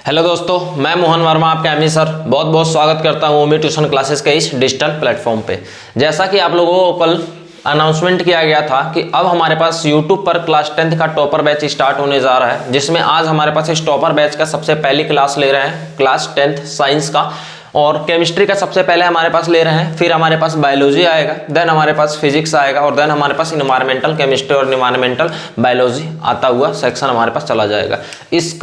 Hello दोस्तों, मैं मोहन वर्मा आपके एमई सर बहुत बहुत स्वागत करता हूं ओमी ट्यूशन क्लासेस के इस डिजिटल प्लेटफॉर्म पे। जैसा कि आप लोगों को कल अनाउंसमेंट किया गया था कि अब हमारे पास यूट्यूब पर क्लास 10th का टॉपर बैच स्टार्ट होने जा रहा है, जिसमें आज हमारे पास इस टॉपर बैच का सबसे पहली क्लास ले रहे हैं क्लास 10th साइंस का, और केमिस्ट्री का सबसे पहले हमारे पास ले रहे हैं। फिर हमारे पास बायोलॉजी आएगा, देन हमारे पास फिजिक्स आएगा, और देन हमारे पास इन्वायरमेंटल केमिस्ट्री और इन्वायरमेंटल बायोलॉजी आता हुआ सेक्शन हमारे पास चला जाएगा। इस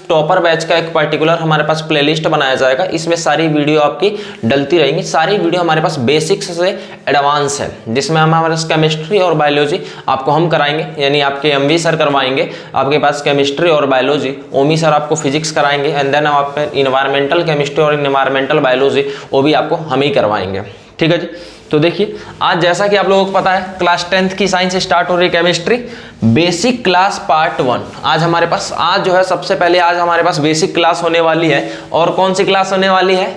टॉपर बैच का एक पर्टिकुलर हमारे पास प्लेलिस्ट बनाया जाएगा। इसमें सारी वीडियो आपकी डलती रहेंगी। सारी वीडियो हमारे पास बेसिक्स से एडवांस है, जिसमें हमारे पास केमिस्ट्री और बायोलॉजी आपको हम कराएंगे, यानी आपके एमवी सर करवाएंगे आपके पास केमिस्ट्री और बायोलॉजी, ओमी सर आपको फिजिक्स कराएंगे, एंड देन आपके इन्वायरमेंटल केमिस्ट्री और इन्वायरमेंटल बायोलॉजी वो भी आपको हम ही करवाएंगे। ठीक है जी। तो देखिए, आज जैसा कि आप लोगों को पता है क्लास 10th की साइंस स्टार्ट हो रही है, केमिस्ट्री बेसिक क्लास पार्ट 1। आज हमारे पास जो है सबसे पहले आज हमारे पास बेसिक क्लास होने वाली है। और कौन सी क्लास होने वाली है?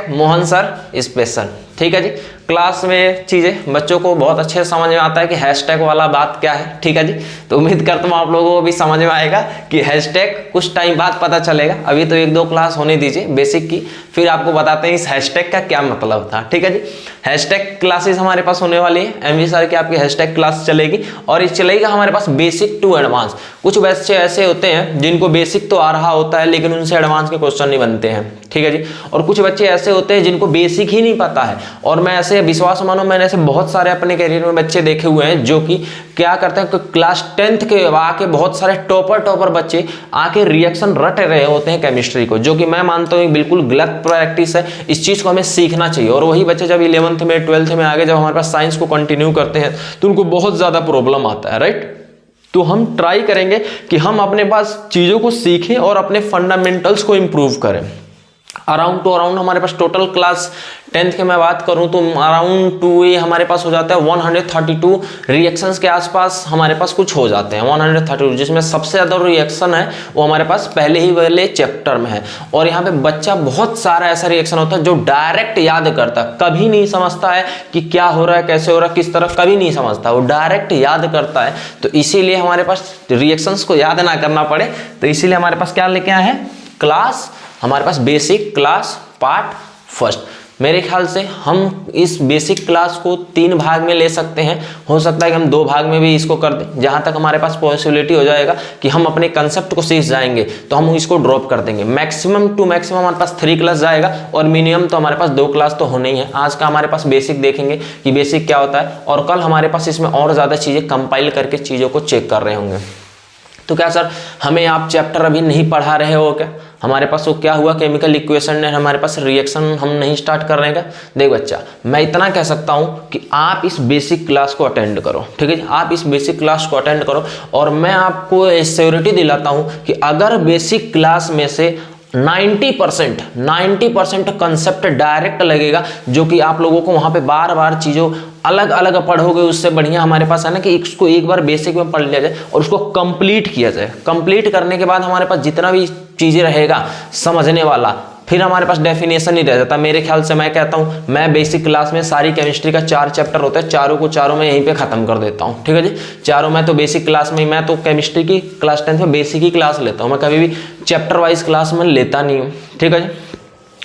#Mohan sir special. ठीक है जी। क्लास में चीज़ें बच्चों को बहुत अच्छे से समझ में आता है कि हैशटैग वाला बात क्या है। ठीक है जी। तो उम्मीद करता हूँ आप लोगों को भी समझ में आएगा कि हैशटैग कुछ टाइम बाद पता चलेगा। अभी तो 1-2 क्लास होने दीजिए बेसिक की, फिर आपको बताते हैं इस हैशटैग का क्या मतलब था। ठीक है जी। हैशटैग क्लासेस हमारे पास होने वाली है, एमवी सर की आपकी हैशटैग क्लास चलेगी, और ये चलेगा हमारे पास बेसिक टू एडवांस। कुछ बच्चे ऐसे होते हैं जिनको बेसिक तो आ रहा होता है लेकिन उनसे एडवांस के क्वेश्चन नहीं बनते हैं। ठीक है जी। और कुछ बच्चे ऐसे होते हैं जिनको बेसिक ही नहीं पता है, और मैं ऐसे विश्वास मानो मैंने ऐसे बहुत सारे अपने करियर में बच्चे देखे हुए हैं जो कि क्या करते हैं कि क्लास 10th के आके बहुत सारे टॉपर बच्चे आके रिएक्शन रट रहे होते हैं केमिस्ट्री को, जो कि मैं मानता हूँ बिल्कुल गलत प्रैक्टिस है। इस चीज को हमें सीखना चाहिए। और वही बच्चे जब 11th में 12th में आगे जब हमारे पास साइंस को कंटिन्यू करते हैं तो उनको बहुत ज्यादा प्रॉब्लम आता है, राइट। तो हम ट्राई करेंगे कि हम अपने पास चीजों को सीखें और अपने फंडामेंटल्स को इंप्रूव करें। अराउंड हमारे पास टोटल क्लास 10th के मैं बात करूं तो अराउंड 2 हमारे पास हो जाता है 132 रिएक्शंस के आसपास हमारे पास कुछ हो जाते हैं 132, जिसमें सबसे ज़्यादा रिएक्शन है वो हमारे पास पहले ही वाले चैप्टर में है। और यहाँ पे बच्चा बहुत सारा ऐसा रिएक्शन होता है जो डायरेक्ट याद करता है, कभी नहीं समझता है कि क्या हो रहा है, कैसे हो रहा है, किस तरह, कभी नहीं समझता, वो डायरेक्ट याद करता है। तो इसीलिए हमारे पास रिएक्शंस को याद ना करना पड़े, तो इसीलिए हमारे पास क्या लेके आए हैं क्लास, हमारे पास बेसिक क्लास पार्ट 1। मेरे ख्याल से हम इस बेसिक क्लास को 3 भाग में ले सकते हैं। हो सकता है कि हम 2 भाग में भी इसको कर दें, जहां तक हमारे पास पॉसिबिलिटी हो जाएगा कि हम अपने कंसेप्ट को सीख जाएंगे तो हम इसको ड्रॉप कर देंगे। मैक्सिमम टू मैक्सिमम हमारे पास 3 क्लास जाएगा, और मिनिमम तो हमारे पास 2 क्लास तो होने ही है। आज का हमारे पास बेसिक देखेंगे कि बेसिक क्या होता है, और कल हमारे पास इसमें और ज़्यादा चीज़ें कंपाइल करके चीज़ों को चेक कर रहे होंगे। तो क्या सर हमें आप चैप्टर अभी नहीं पढ़ा रहे हो क्या? हमारे पास वो क्या हुआ, केमिकल इक्वेशन ने हमारे पास रिएक्शन हम नहीं स्टार्ट कर रहे हैं क्या? देख बच्चा, मैं इतना कह सकता हूँ कि आप इस बेसिक क्लास को अटेंड करो। ठीक है, आप इस बेसिक क्लास को अटेंड करो, और मैं आपको श्योरिटी दिलाता हूँ कि अगर बेसिक क्लास में से 90% कंसेप्ट डायरेक्ट लगेगा, जो कि आप लोगों को वहाँ पे बार बार चीज़ों अलग अलग पढ़ोगे, उससे बढ़िया हमारे पास है ना कि इसको एक बार बेसिक में पढ़ लिया जाए और उसको कंप्लीट किया जाए। कंप्लीट करने के बाद हमारे पास जितना भी चीज़ें रहेगा समझने वाला, फिर हमारे पास डेफिनेशन ही रह जाता। मेरे ख्याल से मैं कहता हूँ, मैं बेसिक क्लास में सारी केमिस्ट्री का 4 चैप्टर होता है, चारों मैं यहीं पे खत्म कर देता हूँ। ठीक है जी। चारों मैं तो बेसिक क्लास में, मैं तो केमिस्ट्री की क्लास 10th में बेसिक ही क्लास लेता हूँ, मैं कभी भी चैप्टर वाइज क्लास में लेता नहीं हूँ। ठीक है जी।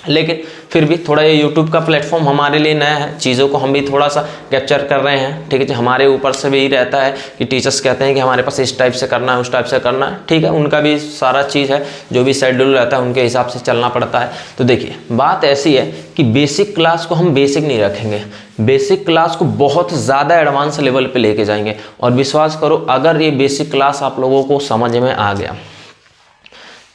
लेकिन फिर भी थोड़ा ये YouTube का प्लेटफॉर्म हमारे लिए नया है, चीज़ों को हम भी थोड़ा सा कैप्चर कर रहे हैं। ठीक है जी। हमारे ऊपर से भी रहता है कि टीचर्स कहते हैं कि हमारे पास इस टाइप से करना है, उस टाइप से करना है। ठीक है, उनका भी सारा चीज़ है, जो भी शेड्यूल रहता है उनके हिसाब से चलना पड़ता है। तो देखिए, बात ऐसी है कि बेसिक क्लास को हम बेसिक नहीं रखेंगे, बेसिक क्लास को बहुत ज़्यादा एडवांस लेवल पर लेके जाएंगे। और विश्वास करो, अगर ये बेसिक क्लास आप लोगों को समझ में आ गया,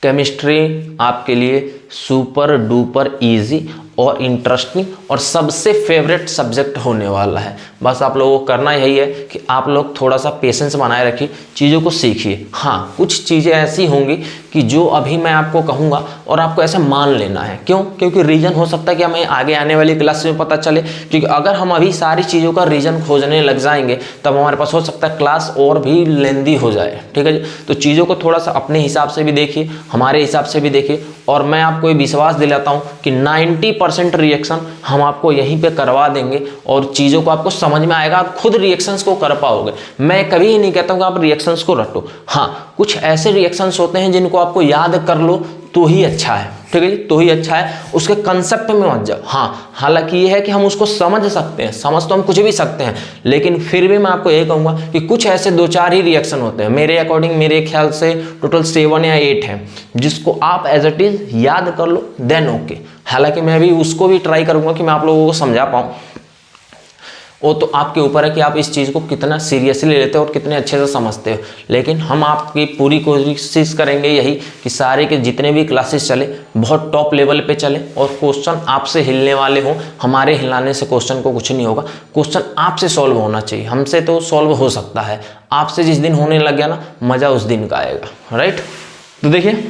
केमिस्ट्री आपके लिए सुपर डुपर इजी और इंटरेस्टिंग और सबसे फेवरेट सब्जेक्ट होने वाला है। बस आप लोगों को करना यही है कि आप लोग थोड़ा सा पेशेंस बनाए रखिए, चीज़ों को सीखिए। हाँ, कुछ चीज़ें ऐसी होंगी कि जो अभी मैं आपको कहूँगा और आपको ऐसे मान लेना है। क्यों? क्योंकि रीज़न हो सकता है कि हमें आगे आने वाली क्लास में पता चले, क्योंकि अगर हम अभी सारी चीज़ों का रीज़न खोजने लग जाएंगे तब हमारे पास हो सकता है क्लास और भी लेंदी हो जाए। ठीक है जी। तो चीज़ों को थोड़ा सा अपने हिसाब से भी देखिए, हमारे हिसाब से भी देखिए, और मैं आपको ये विश्वास दिलाता हूँ कि 90% रिएक्शन हम आपको यहीं पे करवा देंगे और चीज़ों को आपको समझ में आएगा, आप खुद रिएक्शंस को कर पाओगे। मैं कभी ही नहीं कहता हूँ कि आप रिएक्शंस को रटो। हाँ, कुछ ऐसे रिएक्शंस होते हैं जिनको आपको याद कर लो तो ही अच्छा है, ठीक है जी, तो ही अच्छा है। उसके कंसेप्ट में मत जाओ। हाँ, हालांकि ये है कि हम उसको समझ सकते हैं, समझ तो हम कुछ भी सकते हैं, लेकिन फिर भी मैं आपको ये कहूँगा कि कुछ ऐसे 2-4 ही रिएक्शन होते हैं मेरे अकॉर्डिंग, मेरे ख्याल से टोटल 7 या 8 हैं, जिसको आप एज इट इज याद कर लो, देन ओके। हालांकि मैं भी उसको भी ट्राई करूँगा कि मैं आप लोगों को समझा पाऊँ, वो तो आपके ऊपर है कि आप इस चीज़ को कितना सीरियसली लेते हो और कितने अच्छे से समझते हो। लेकिन हम आपकी पूरी कोशिश करेंगे यही कि सारे के जितने भी क्लासेस चले बहुत टॉप लेवल पे चले और क्वेश्चन आपसे हिलने वाले हों। हमारे हिलाने से क्वेश्चन को कुछ नहीं होगा, क्वेश्चन आपसे सॉल्व होना चाहिए। हमसे तो सॉल्व हो सकता है, आपसे जिस दिन होने लग गया ना, मज़ा उस दिन का आएगा, राइट। तो देखिए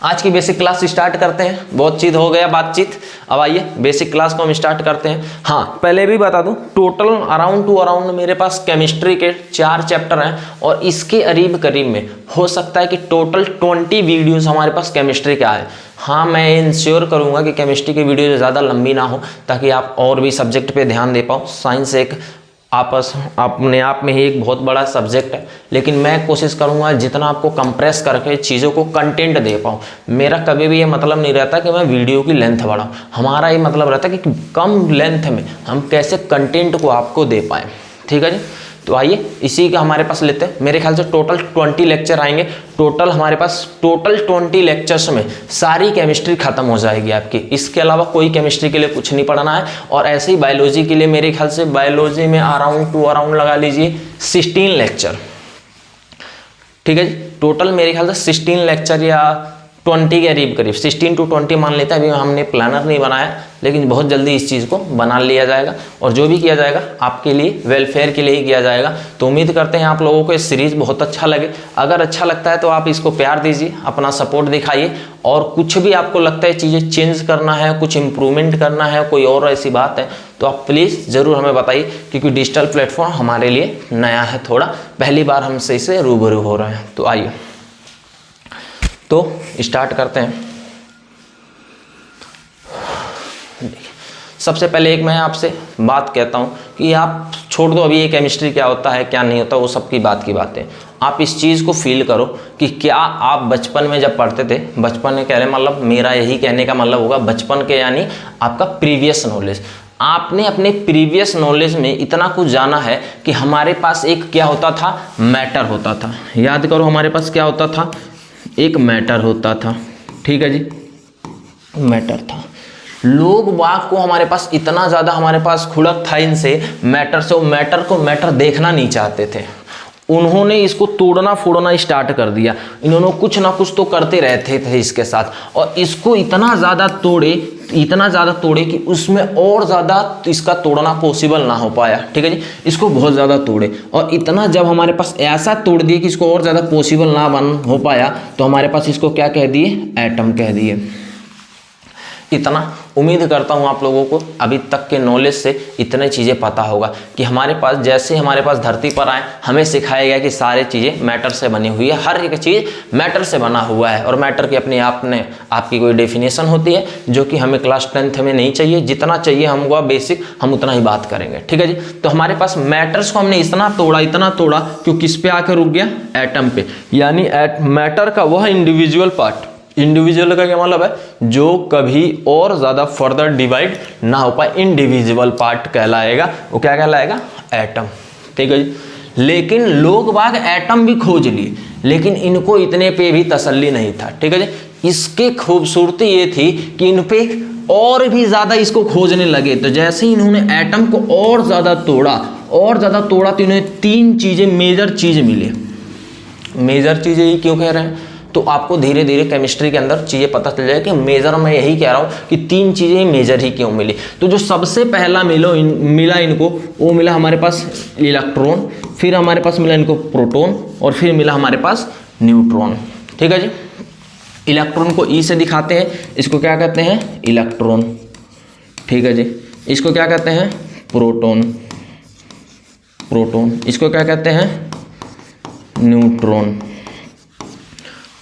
आज की बेसिक क्लास स्टार्ट करते हैं। बहुत चीज़ हो गया बातचीत, अब आइए बेसिक क्लास को हम स्टार्ट करते हैं। हाँ, पहले भी बता दूं, टोटल अराउंड मेरे पास केमिस्ट्री के 4 चैप्टर हैं और इसके करीब में हो सकता है कि टोटल 20 वीडियोस हमारे पास केमिस्ट्री का है। हाँ, मैं इंश्योर करूँगा कि केमिस्ट्री की वीडियो ज़्यादा लंबी ना हो, ताकि आप और भी सब्जेक्ट पे ध्यान दे पाओ। साइंस एक अपने आप में ही एक बहुत बड़ा सब्जेक्ट है, लेकिन मैं कोशिश करूंगा जितना आपको कंप्रेस करके चीज़ों को कंटेंट दे पाऊँ। मेरा कभी भी ये मतलब नहीं रहता कि मैं वीडियो की लेंथ बढ़ाऊँ, हमारा ये मतलब रहता है कि कम लेंथ में हम कैसे कंटेंट को आपको दे पाएँ, ठीक है जी। तो आइए इसी का हमारे पास लेते हैं। मेरे ख्याल से टोटल 20 लेक्चर आएंगे। टोटल हमारे पास टोटल 20 लेक्चर्स में सारी केमिस्ट्री खत्म हो जाएगी आपकी। इसके अलावा कोई केमिस्ट्री के लिए कुछ नहीं पढ़ना है। और ऐसे ही बायोलॉजी के लिए मेरे ख्याल से बायोलॉजी में अराउंड लगा लीजिए 16 लेक्चर, ठीक है जी। टोटल मेरे ख्याल से 16 लेक्चर या 20 के करीब 16 to 20 मान लेते हैं। अभी हमने प्लानर नहीं बनाया, लेकिन बहुत जल्दी इस चीज़ को बना लिया जाएगा और जो भी किया जाएगा आपके लिए वेलफेयर के लिए ही किया जाएगा। तो उम्मीद करते हैं आप लोगों को इस सीरीज़ बहुत अच्छा लगे। अगर अच्छा लगता है तो आप इसको प्यार दीजिए, अपना सपोर्ट दिखाइए। और कुछ भी आपको लगता है चीज़ें चेंज करना है, कुछ इम्प्रूवमेंट करना है, कोई और ऐसी बात है, तो आप प्लीज़ ज़रूर हमें बताइए, क्योंकि डिजिटल प्लेटफॉर्म हमारे लिए नया है, थोड़ा पहली बार हमसे इसे रूबरू हो रहे हैं। तो आइए तो स्टार्ट करते हैं। सबसे पहले एक मैं आपसे बात कहता हूँ कि आप छोड़ दो अभी ये केमिस्ट्री क्या होता है क्या नहीं होता, वो सब की बातें। आप इस चीज़ को फील करो कि क्या आप बचपन में जब पढ़ते थे, बचपन में कह रहे मतलब मेरा यही कहने का मतलब होगा बचपन के, यानी आपका प्रीवियस नॉलेज, आपने अपने प्रीवियस नॉलेज में इतना कुछ जाना है कि हमारे पास एक क्या होता था, मैटर होता था। याद करो हमारे पास क्या होता था, एक मैटर होता था, ठीक है जी, मैटर था। लोग वाक को हमारे पास इतना ज़्यादा हमारे पास खुड़क था इनसे मैटर से, वो मैटर को मैटर देखना नहीं चाहते थे। उन्होंने इसको तोड़ना फोड़ना स्टार्ट कर दिया। इन्होंने कुछ ना कुछ तो करते रहते थे इसके साथ, और इसको इतना ज़्यादा तोड़े कि उसमें और ज़्यादा इसका तोड़ना पॉसिबल ना हो पाया, ठीक है जी। इसको बहुत ज़्यादा तोड़े और इतना जब हमारे पास ऐसा तोड़ दिए कि इसको और ज़्यादा पॉसिबल ना हो पाया, तो हमारे पास इसको क्या कह दिए, एटम कह दिए। इतना उम्मीद करता हूँ आप लोगों को अभी तक के नॉलेज से इतने चीज़ें पता होगा कि हमारे पास जैसे हमारे पास धरती पर आए हमें सिखाया गया कि सारी चीज़ें मैटर से बनी हुई है, हर एक चीज़ मैटर से बना हुआ है। और मैटर की अपने आप में आपकी कोई डेफिनेशन होती है जो कि हमें क्लास 10th में नहीं चाहिए। जितना चाहिए हमको बेसिक, हम उतना ही बात करेंगे, ठीक है जी। तो हमारे पास मैटर्स को हमने इतना तोड़ा क्यों किस पे आकर रुक गया, एटम पे। यानी मैटर का वह इंडिविजुअल पार्ट, इंडिविजुअल का क्या मतलब है, जो कभी और ज्यादा फर्दर डिवाइड ना हो पाए, इंडिविजुअल पार्ट कहलाएगा। वो क्या कहलाएगा, एटम, ठीक है जी। लेकिन लोग बाग एटम भी खोज लिए, लेकिन इनको इतने पे भी तसल्ली नहीं था, ठीक है जी। इसकी खूबसूरती ये थी कि इन पे और भी ज्यादा इसको खोजने लगे। तो जैसे ही इन्होंने एटम को और ज्यादा तोड़ा तो इन्हें 3 चीजें मेजर चीज मिली। मेजर चीजें ये क्यों कह रहे हैं, तो आपको धीरे धीरे केमिस्ट्री के अंदर चीज़ें पता चल जाए कि मेजर, मैं यही कह रहा हूँ कि 3 चीज़ें मेजर ही क्यों मिली। तो जो सबसे पहला मिला इनको, वो मिला हमारे पास इलेक्ट्रॉन, फिर हमारे पास मिला इनको प्रोटॉन, और फिर मिला हमारे पास न्यूट्रॉन, ठीक है जी। इलेक्ट्रॉन को ई से दिखाते हैं, इसको क्या कहते हैं, इलेक्ट्रॉन, ठीक है जी। इसको क्या कहते हैं, प्रोटॉन, इसको क्या कहते हैं, न्यूट्रॉन।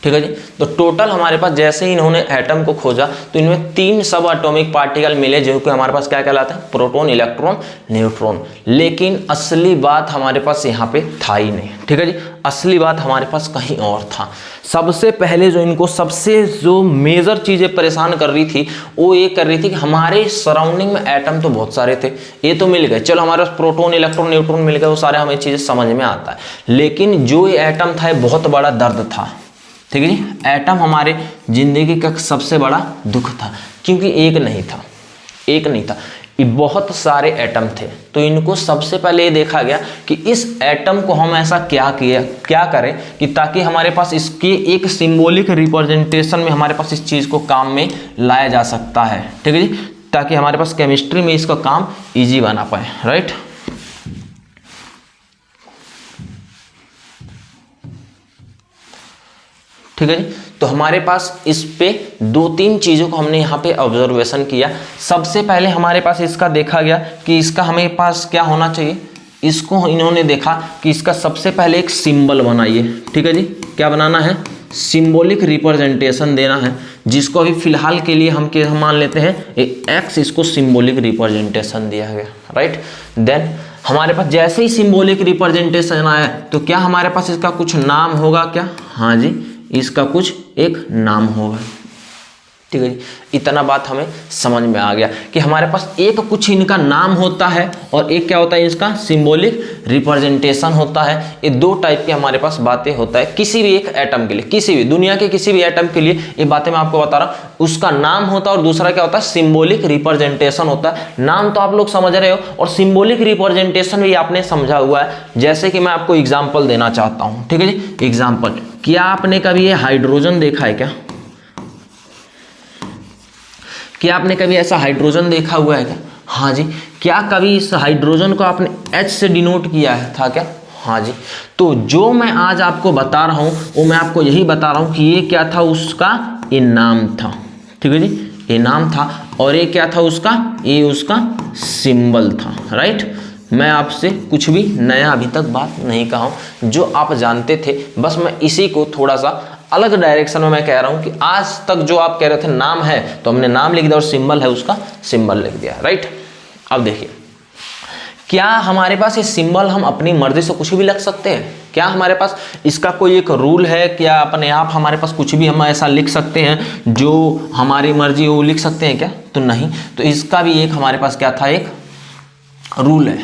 ठीक है जी। तो टोटल हमारे पास जैसे ही इन्होंने एटम को खोजा तो इनमें 3 सब एटॉमिक पार्टिकल मिले जो कि हमारे पास क्या कहलाता है, प्रोटॉन, इलेक्ट्रॉन, न्यूट्रॉन। लेकिन असली बात हमारे पास यहाँ पे था ही नहीं, ठीक है जी। असली बात हमारे पास कहीं और था। सबसे पहले जो इनको सबसे जो मेजर चीजें परेशान कर रही थी वो ये कर रही थी कि हमारे सराउंडिंग में एटम तो बहुत सारे थे, ये तो मिल गए, चलो हमारे पास प्रोटॉन, इलेक्ट्रॉन, न्यूट्रॉन मिल गए, वो सारे हमें चीजें समझ में आता है। लेकिन जो ये एटम था ये बहुत बड़ा दर्द था, ठीक है जी। एटम हमारे जिंदगी का सबसे बड़ा दुख था, क्योंकि एक नहीं था, ये बहुत सारे एटम थे। तो इनको सबसे पहले ये देखा गया कि इस एटम को हम ऐसा क्या करें कि ताकि हमारे पास इसके एक सिंबॉलिक रिप्रेजेंटेशन में हमारे पास इस चीज को काम में लाया जा सकता है, ठीक है जी, ताकि हमारे पास केमिस्ट्री में इसका काम इजी बना पाए, राइट। ठीक है जी। तो हमारे पास इस पे 2-3 चीज़ों को हमने यहाँ पे ऑब्जर्वेशन किया। सबसे पहले हमारे पास इसका देखा गया कि इसका हमें पास क्या होना चाहिए, इसको इन्होंने देखा कि इसका सबसे पहले एक सिंबल बनाइए, ठीक है जी। क्या बनाना है, सिंबॉलिक रिप्रेजेंटेशन देना है, जिसको अभी फिलहाल के लिए हम मान लेते हैं एक्स, इसको सिंबॉलिक रिप्रेजेंटेशन दिया गया, राइट। देन हमारे पास जैसे ही सिंबॉलिक रिप्रेजेंटेशन आया तो क्या हमारे पास इसका कुछ नाम होगा क्या, हाँ जी, इसका कुछ एक नाम होगा, ठीक है जी। इतना बात हमें समझ में आ गया कि हमारे पास एक कुछ इनका नाम होता है और एक क्या होता है, इसका सिंबॉलिक रिप्रेजेंटेशन होता है। ये 2 टाइप की हमारे पास बातें होता है किसी भी एक एटम के लिए, किसी भी दुनिया के किसी भी एटम के लिए ये बातें मैं आपको बता रहा हूँ। उसका नाम होता है और दूसरा क्या होता है, सिंबॉलिक रिप्रेजेंटेशन होता है। नाम तो आप लोग समझ रहे हो और सिंबॉलिक रिप्रेजेंटेशन भी आपने समझा हुआ है। जैसे कि मैं आपको एग्जाम्पल देना चाहता हूँ, ठीक है जी। एग्जाम्पल, क्या आपने कभी ये हाइड्रोजन देखा है क्या आपने कभी ऐसा हाइड्रोजन देखा हुआ है क्या, हाँ जी। क्या कभी इस हाइड्रोजन को आपने H से डिनोट किया है था क्या, हाँ जी। तो जो मैं आज आपको बता रहा हूँ वो मैं आपको यही बता रहा हूँ कि ये क्या था, उसका ये नाम था, ठीक है जी, ये नाम था। और ये क्या था उसका, ये उसका सिंबल था, राइट। मैं आपसे कुछ भी नया अभी तक बात नहीं कहा हूँ, जो आप जानते थे बस मैं इसी को थोड़ा सा अलग डायरेक्शन में मैं कह रहा हूं कि आज तक जो आप कह रहे थे नाम है तो हमने नाम लिख दिया और सिंबल है उसका सिंबल लिख दिया, राइट। अब देखिए, क्या हमारे पास ये सिंबल हम अपनी मर्जी से कुछ भी लिख सकते हैं, क्या हमारे पास इसका कोई एक रूल है, क्या अपने आप हमारे पास कुछ भी हम ऐसा लिख सकते हैं जो हमारी मर्जी वो लिख सकते हैं क्या, तो नहीं। तो इसका भी एक हमारे पास क्या था, एक रूल है,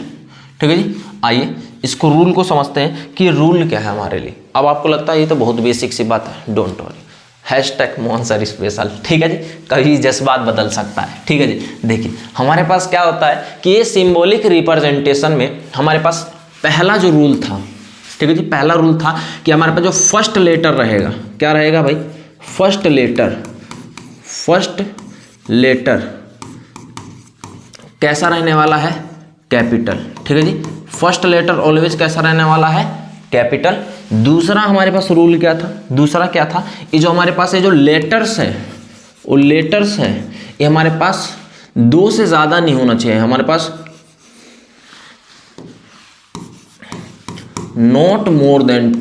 ठीक है जी। आइए इसको रूल को समझते हैं कि रूल क्या है हमारे लिए। अब आपको लगता है ये तो बहुत बेसिक सी बात है, don't worry, hashtag Mohan sir special, ठीक है जी। कभी जज्बात बदल सकता है, ठीक है जी। देखिए हमारे पास क्या होता है कि ये सिंबॉलिक रिप्रेजेंटेशन में हमारे पास पहला जो रूल था, ठीक है जी, पहला रूल था कि हमारे पास जो फर्स्ट लेटर रहेगा, क्या रहेगा भाई, फर्स्ट लेटर कैसा रहने वाला है, कैपिटल, ठीक है जी। फर्स्ट लेटर ऑलवेज कैसा रहने वाला है, कैपिटल। दूसरा हमारे पास रूल क्या था, दूसरा क्या था, ये जो हमारे पास ये जो लेटर्स है वो लेटर्स है ये हमारे पास 2 से ज्यादा नहीं होना चाहिए, हमारे पास नॉट मोर देन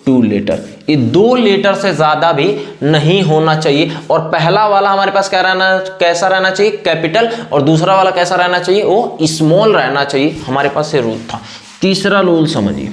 2 लेटर, ये 2 लेटर से ज्यादा भी नहीं होना चाहिए। और पहला वाला हमारे पास कैसा रहना चाहिए, कैपिटल, और दूसरा वाला कैसा रहना चाहिए, वो स्मॉल रहना चाहिए। हमारे पास ये रूल था। तीसरा रूल समझिए,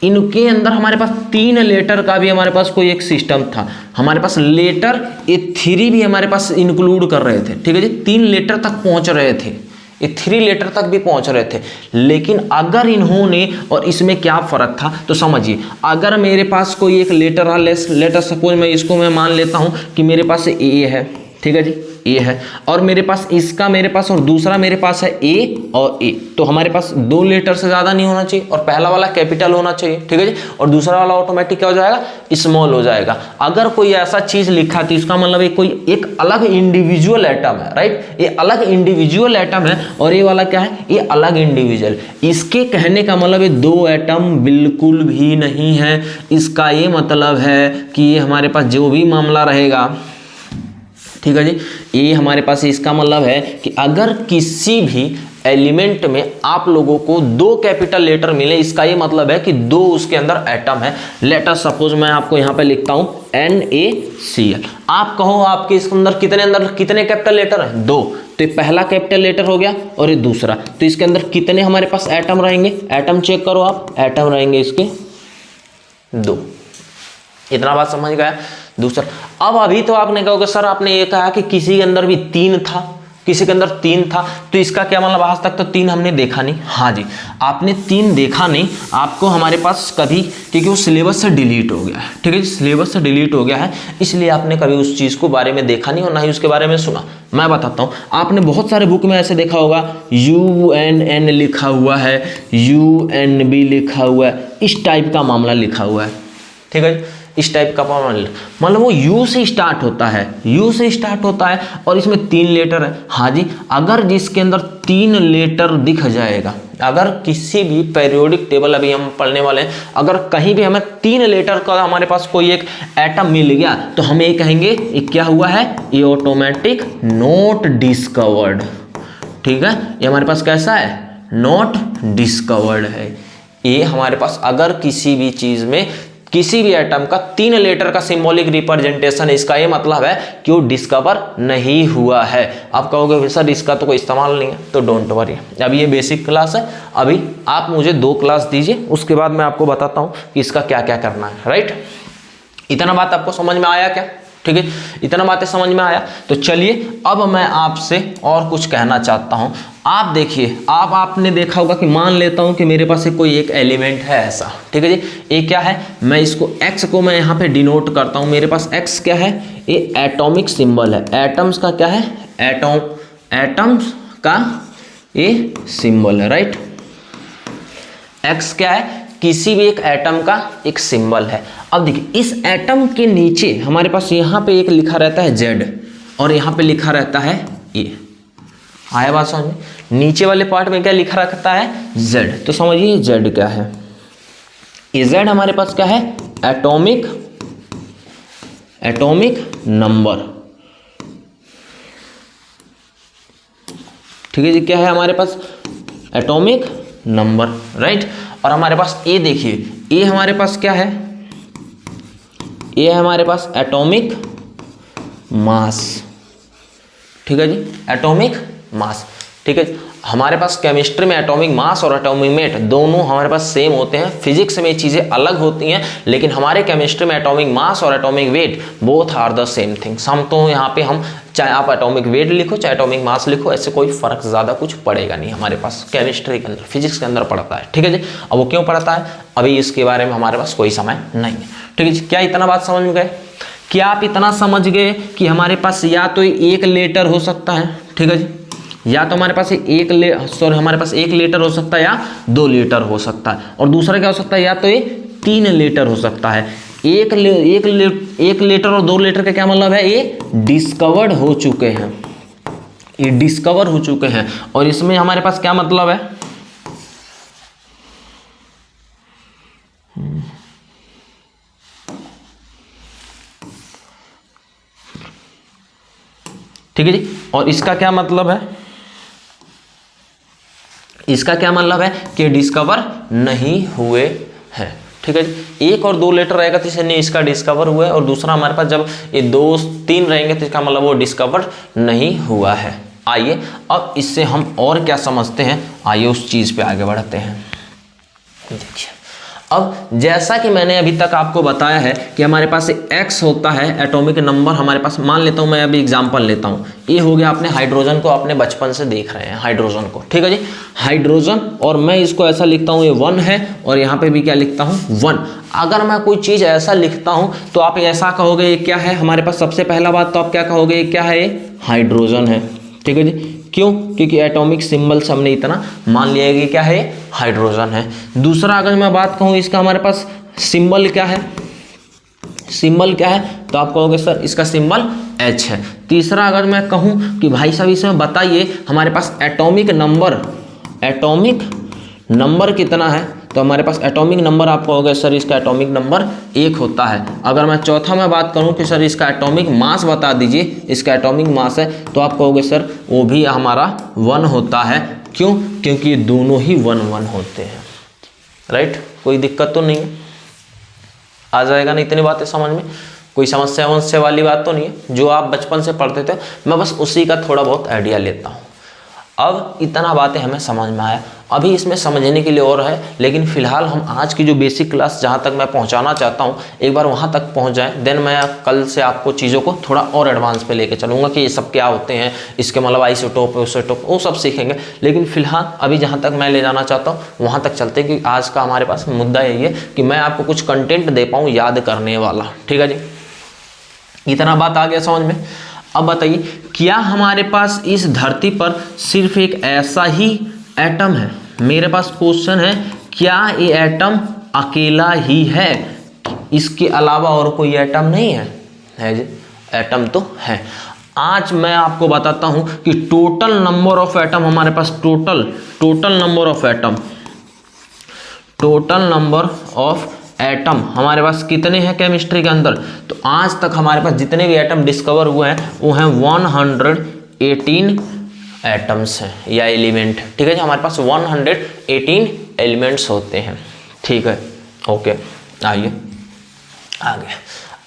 इनके अंदर हमारे पास 3 लेटर का भी हमारे पास कोई एक सिस्टम था। हमारे पास लेटर ये 3 भी हमारे पास इंक्लूड कर रहे थे, ठीक है जी, 3 लेटर तक पहुंच रहे थे, ये 3 लेटर तक भी पहुंच रहे थे। लेकिन अगर इन्होंने, और इसमें क्या फर्क था तो समझिए, अगर मेरे पास कोई एक लेटर है, लेटर सपोज मैं इसको मैं मान लेता हूं कि मेरे पास ए है, ठीक है जी, ए है, और मेरे पास इसका मेरे पास और दूसरा मेरे पास है ए और ए, तो हमारे पास 2 लेटर से ज्यादा नहीं होना चाहिए और पहला वाला कैपिटल होना चाहिए, ठीक है जी, और दूसरा वाला ऑटोमेटिक क्या हो जाएगा, स्मॉल हो जाएगा। अगर कोई ऐसा चीज लिखा तो इसका मतलब ये कोई एक अलग इंडिविजुअल एटम है, राइट, ये अलग इंडिविजुअल एटम है, और ये वाला क्या है, ये अलग इंडिविजुअल। इसके कहने का मतलब ये 2 एटम बिल्कुल भी नहीं है। इसका ये मतलब है कि ये हमारे पास जो भी मामला रहेगा, ठीक है जी, ये हमारे पास इसका मतलब है कि अगर किसी भी एलिमेंट में आप लोगों को 2 कैपिटल लेटर मिले, इसका ये मतलब है कि 2 उसके अंदर एटम है। लेट अस सपोज मैं आपको यहाँ पे लिखता हूँ NaCl। आप कहो आपके इसके अंदर कितने कैपिटल लेटर हैं? 2। तो ये पहला कैपिटल लेटर हो गया और ये दूसरा, तो इसके अंदर कितने हमारे पास एटम रहेंगे? एटम चेक करो आप, एटम रहेंगे इसके 2। इतना बात समझ गया? दूसरा, अब अभी तो आपने कहोगे सर आपने ये कहा कि किसी के अंदर भी 3 था, किसी के अंदर 3 था, तो इसका क्या मतलब? आज तक तो 3 हमने देखा नहीं। हाँ जी, आपने 3 देखा नहीं, आपको हमारे पास कभी, क्योंकि वो सिलेबस से डिलीट हो गया है, ठीक है जी, सिलेबस से डिलीट हो गया है, इसलिए आपने कभी उस चीज़ को बारे में देखा नहीं और ना ही उसके बारे में सुना। मैं बताता हूँ, आपने बहुत सारे बुक में ऐसे देखा होगा UNN लिखा हुआ है, UNB लिखा हुआ है, इस टाइप का मामला लिखा हुआ है, ठीक है, इस टाइप का मामला, मतलब वो यू से स्टार्ट होता है, यू से स्टार्ट होता है और इसमें 3 लेटर है। हाँ जी, अगर जिसके अंदर 3 लेटर दिख जाएगा, अगर किसी भी पेरियोडिक टेबल अभी हम पढ़ने वाले हैं, अगर कहीं भी हमें 3 लेटर का हमारे पास कोई एक एटम मिल गया तो हम ये कहेंगे ये क्या हुआ है? ये ऑटोमेटिक नॉट डिस्कवर्ड, ठीक है, ये हमारे पास कैसा है? नॉट डिस्कवर्ड है। ये हमारे पास अगर किसी भी चीज में किसी भी एटम का 3 लेटर का सिंबॉलिक रिप्रेजेंटेशन, इसका ये मतलब है कि वो डिस्कवर नहीं हुआ है। आप कहोगे सर इसका तो कोई इस्तेमाल नहीं है, तो डोंट वरी, अभी ये बेसिक क्लास है, अभी आप मुझे 2 क्लास दीजिए, उसके बाद मैं आपको बताता हूँ कि इसका क्या क्या करना है। राइट, इतना बात आपको समझ में आया क्या? ठीक है, इतना बातें समझ में आया। तो चलिए अब मैं आपसे और कुछ कहना चाहता हूं। आप देखिए, आपने देखा होगा कि मान लेता हूं कि मेरे पास कोई एक एलिमेंट है ऐसा, ठीक है जी, ये क्या है? मैं इसको x को मैं यहाँ पे डिनोट करता हूं। मेरे पास x क्या है? ये एटॉमिक सिंबल है। एटम्स का क्या है? एटम्स का ये सिंबल है। राइट, x क्या है? किसी भी एक एटम का एक सिंबल है। अब देखिए, इस एटम के नीचे हमारे पास यहाँ पे एक लिखा रहता है Z और यहाँ पे लिखा रहता है A। आया बात समझ में? नीचे वाले पार्ट में क्या लिखा रहता है? Z। तो समझिए Z क्या है? ये Z हमारे पास क्या है? एटॉमिक नंबर, ठीक है जी, क्या है हमारे पास? Atomic number. राइट, और हमारे पास ए देखिए, ए हमारे पास क्या है? ए है हमारे पास एटॉमिक मास, ठीक है जी, एटॉमिक मास, ठीक है। हमारे पास केमिस्ट्री में एटॉमिक मास और एटॉमिक वेट दोनों हमारे पास सेम होते हैं। फिजिक्स में चीज़ें अलग होती हैं, लेकिन हमारे केमिस्ट्री में एटॉमिक मास और atomic weight both are the same things. हम तो यहाँ पे हम चाहे आप एटॉमिक वेट लिखो चाहे एटॉमिक मास लिखो, ऐसे कोई फर्क ज़्यादा कुछ पड़ेगा नहीं हमारे पास केमिस्ट्री के अंदर, फिजिक्स के अंदर पड़ता है, ठीक है जी। अब वो क्यों पड़ता है अभी इसके बारे में हमारे पास कोई समय नहीं है, ठीक है जी। क्या इतना बात समझ में गए? क्या आप इतना समझ गए कि हमारे पास या तो एक लेटर हो सकता है, ठीक है जी, या तो हमारे पास हमारे पास एक लेटर हो सकता है या 2 लेटर हो सकता है, और दूसरा क्या हो सकता है? या तो ये 3 लेटर हो सकता है। एक लेटर और 2 लेटर का क्या मतलब है? ये डिस्कवर्ड हो चुके हैं, ये डिस्कवर हो चुके हैं। और इसमें हमारे पास क्या मतलब है? ठीक है जी। और इसका क्या मतलब है? इसका क्या मतलब है कि डिस्कवर नहीं हुए हैं, ठीक है जी। 1 और 2 लेटर रहेगा तो इसलिए इसका डिस्कवर हुआ है, और दूसरा हमारे पास जब ये 2-3 रहेंगे तो इसका मतलब वो डिस्कवर नहीं हुआ है। आइए अब इससे हम और क्या समझते हैं, आइए उस चीज़ पे आगे बढ़ते हैं। देखिए, अब जैसा कि मैंने अभी तक आपको बताया है कि हमारे पास x होता है एटॉमिक नंबर। हमारे पास मान लेता हूं, मैं अभी एग्जांपल लेता हूं, ये हो गया अपने हाइड्रोजन को, अपने बचपन से देख रहे हैं हाइड्रोजन को, ठीक है जी, हाइड्रोजन। और मैं इसको ऐसा लिखता हूं, ये 1 है, और यहाँ पे भी क्या लिखता हूं? 1। अगर मैं कोई चीज़ ऐसा लिखता हूं तो आप ऐसा कहोगे ये क्या है? हमारे पास सबसे पहला बात तो आप क्या कहोगे? ये क्या है? ये हाइड्रोजन है, ठीक है जी। क्यों? क्योंकि एटॉमिक सिंबल से हमने इतना मान लिया है कि क्या है? हाइड्रोजन है। दूसरा अगर मैं बात कहूँ इसका हमारे पास सिंबल क्या है? सिंबल क्या है? तो आप कहोगे सर इसका सिंबल H है। तीसरा अगर मैं कहूँ कि भाई साहब इसमें बताइए हमारे पास एटॉमिक नंबर कितना है, तो हमारे पास एटॉमिक नंबर आप कहोगे सर इसका एटॉमिक नंबर 1 होता है। अगर मैं चौथा में बात करूं कि सर इसका एटॉमिक मास बता दीजिए, इसका एटॉमिक मास है, तो आप कहोगे सर वो भी हमारा 1 होता है। क्यों? क्योंकि ये दोनों ही 1 1 होते हैं, राइट। कोई दिक्कत तो नहीं है, आ जाएगा ना इतनी बातें समझ में? कोई समस्या वमस्या वाली बात तो नहीं है, जो आप बचपन से पढ़ते थे मैं बस उसी का थोड़ा बहुत आइडिया लेता हूँ। अब इतना बातें हमें समझ में आया, अभी इसमें समझने के लिए और है, लेकिन फिलहाल हम आज की जो बेसिक क्लास जहाँ तक मैं पहुँचाना चाहता हूँ एक बार वहाँ तक पहुँच जाएं, देन मैं कल से आपको चीज़ों को थोड़ा और एडवांस पे लेके चलूँगा कि ये सब क्या होते हैं, इसके मतलब आइसोटोप आइसोटोप वो सब सीखेंगे। लेकिन फिलहाल अभी जहाँ तक मैं ले जाना चाहता हूँ वहाँ तक चलते हैं, कि आज का हमारे पास मुद्दा यही है कि मैं आपको कुछ कंटेंट दे पाऊँ याद करने वाला। ठीक है जी, इतना बात आ गया समझ में। अब बताइए, क्या हमारे पास इस धरती पर सिर्फ एक ऐसा ही एटम है? मेरे पास क्वेश्चन है, क्या ये एटम अकेला ही है, इसके अलावा और कोई एटम नहीं है? है जी, एटम तो है। आज मैं आपको बताता हूं कि टोटल नंबर ऑफ एटम हमारे पास, टोटल नंबर ऑफ एटम हमारे पास कितने हैं केमिस्ट्री के अंदर। तो आज तक हमारे पास जितने भी एटम डिस्कवर हुए हैं वो हैं 118 एटम्स हैं या एलिमेंट। ठीक है जी, हमारे पास 118 एलिमेंट्स होते हैं। ठीक है, ओके, आइए आगे।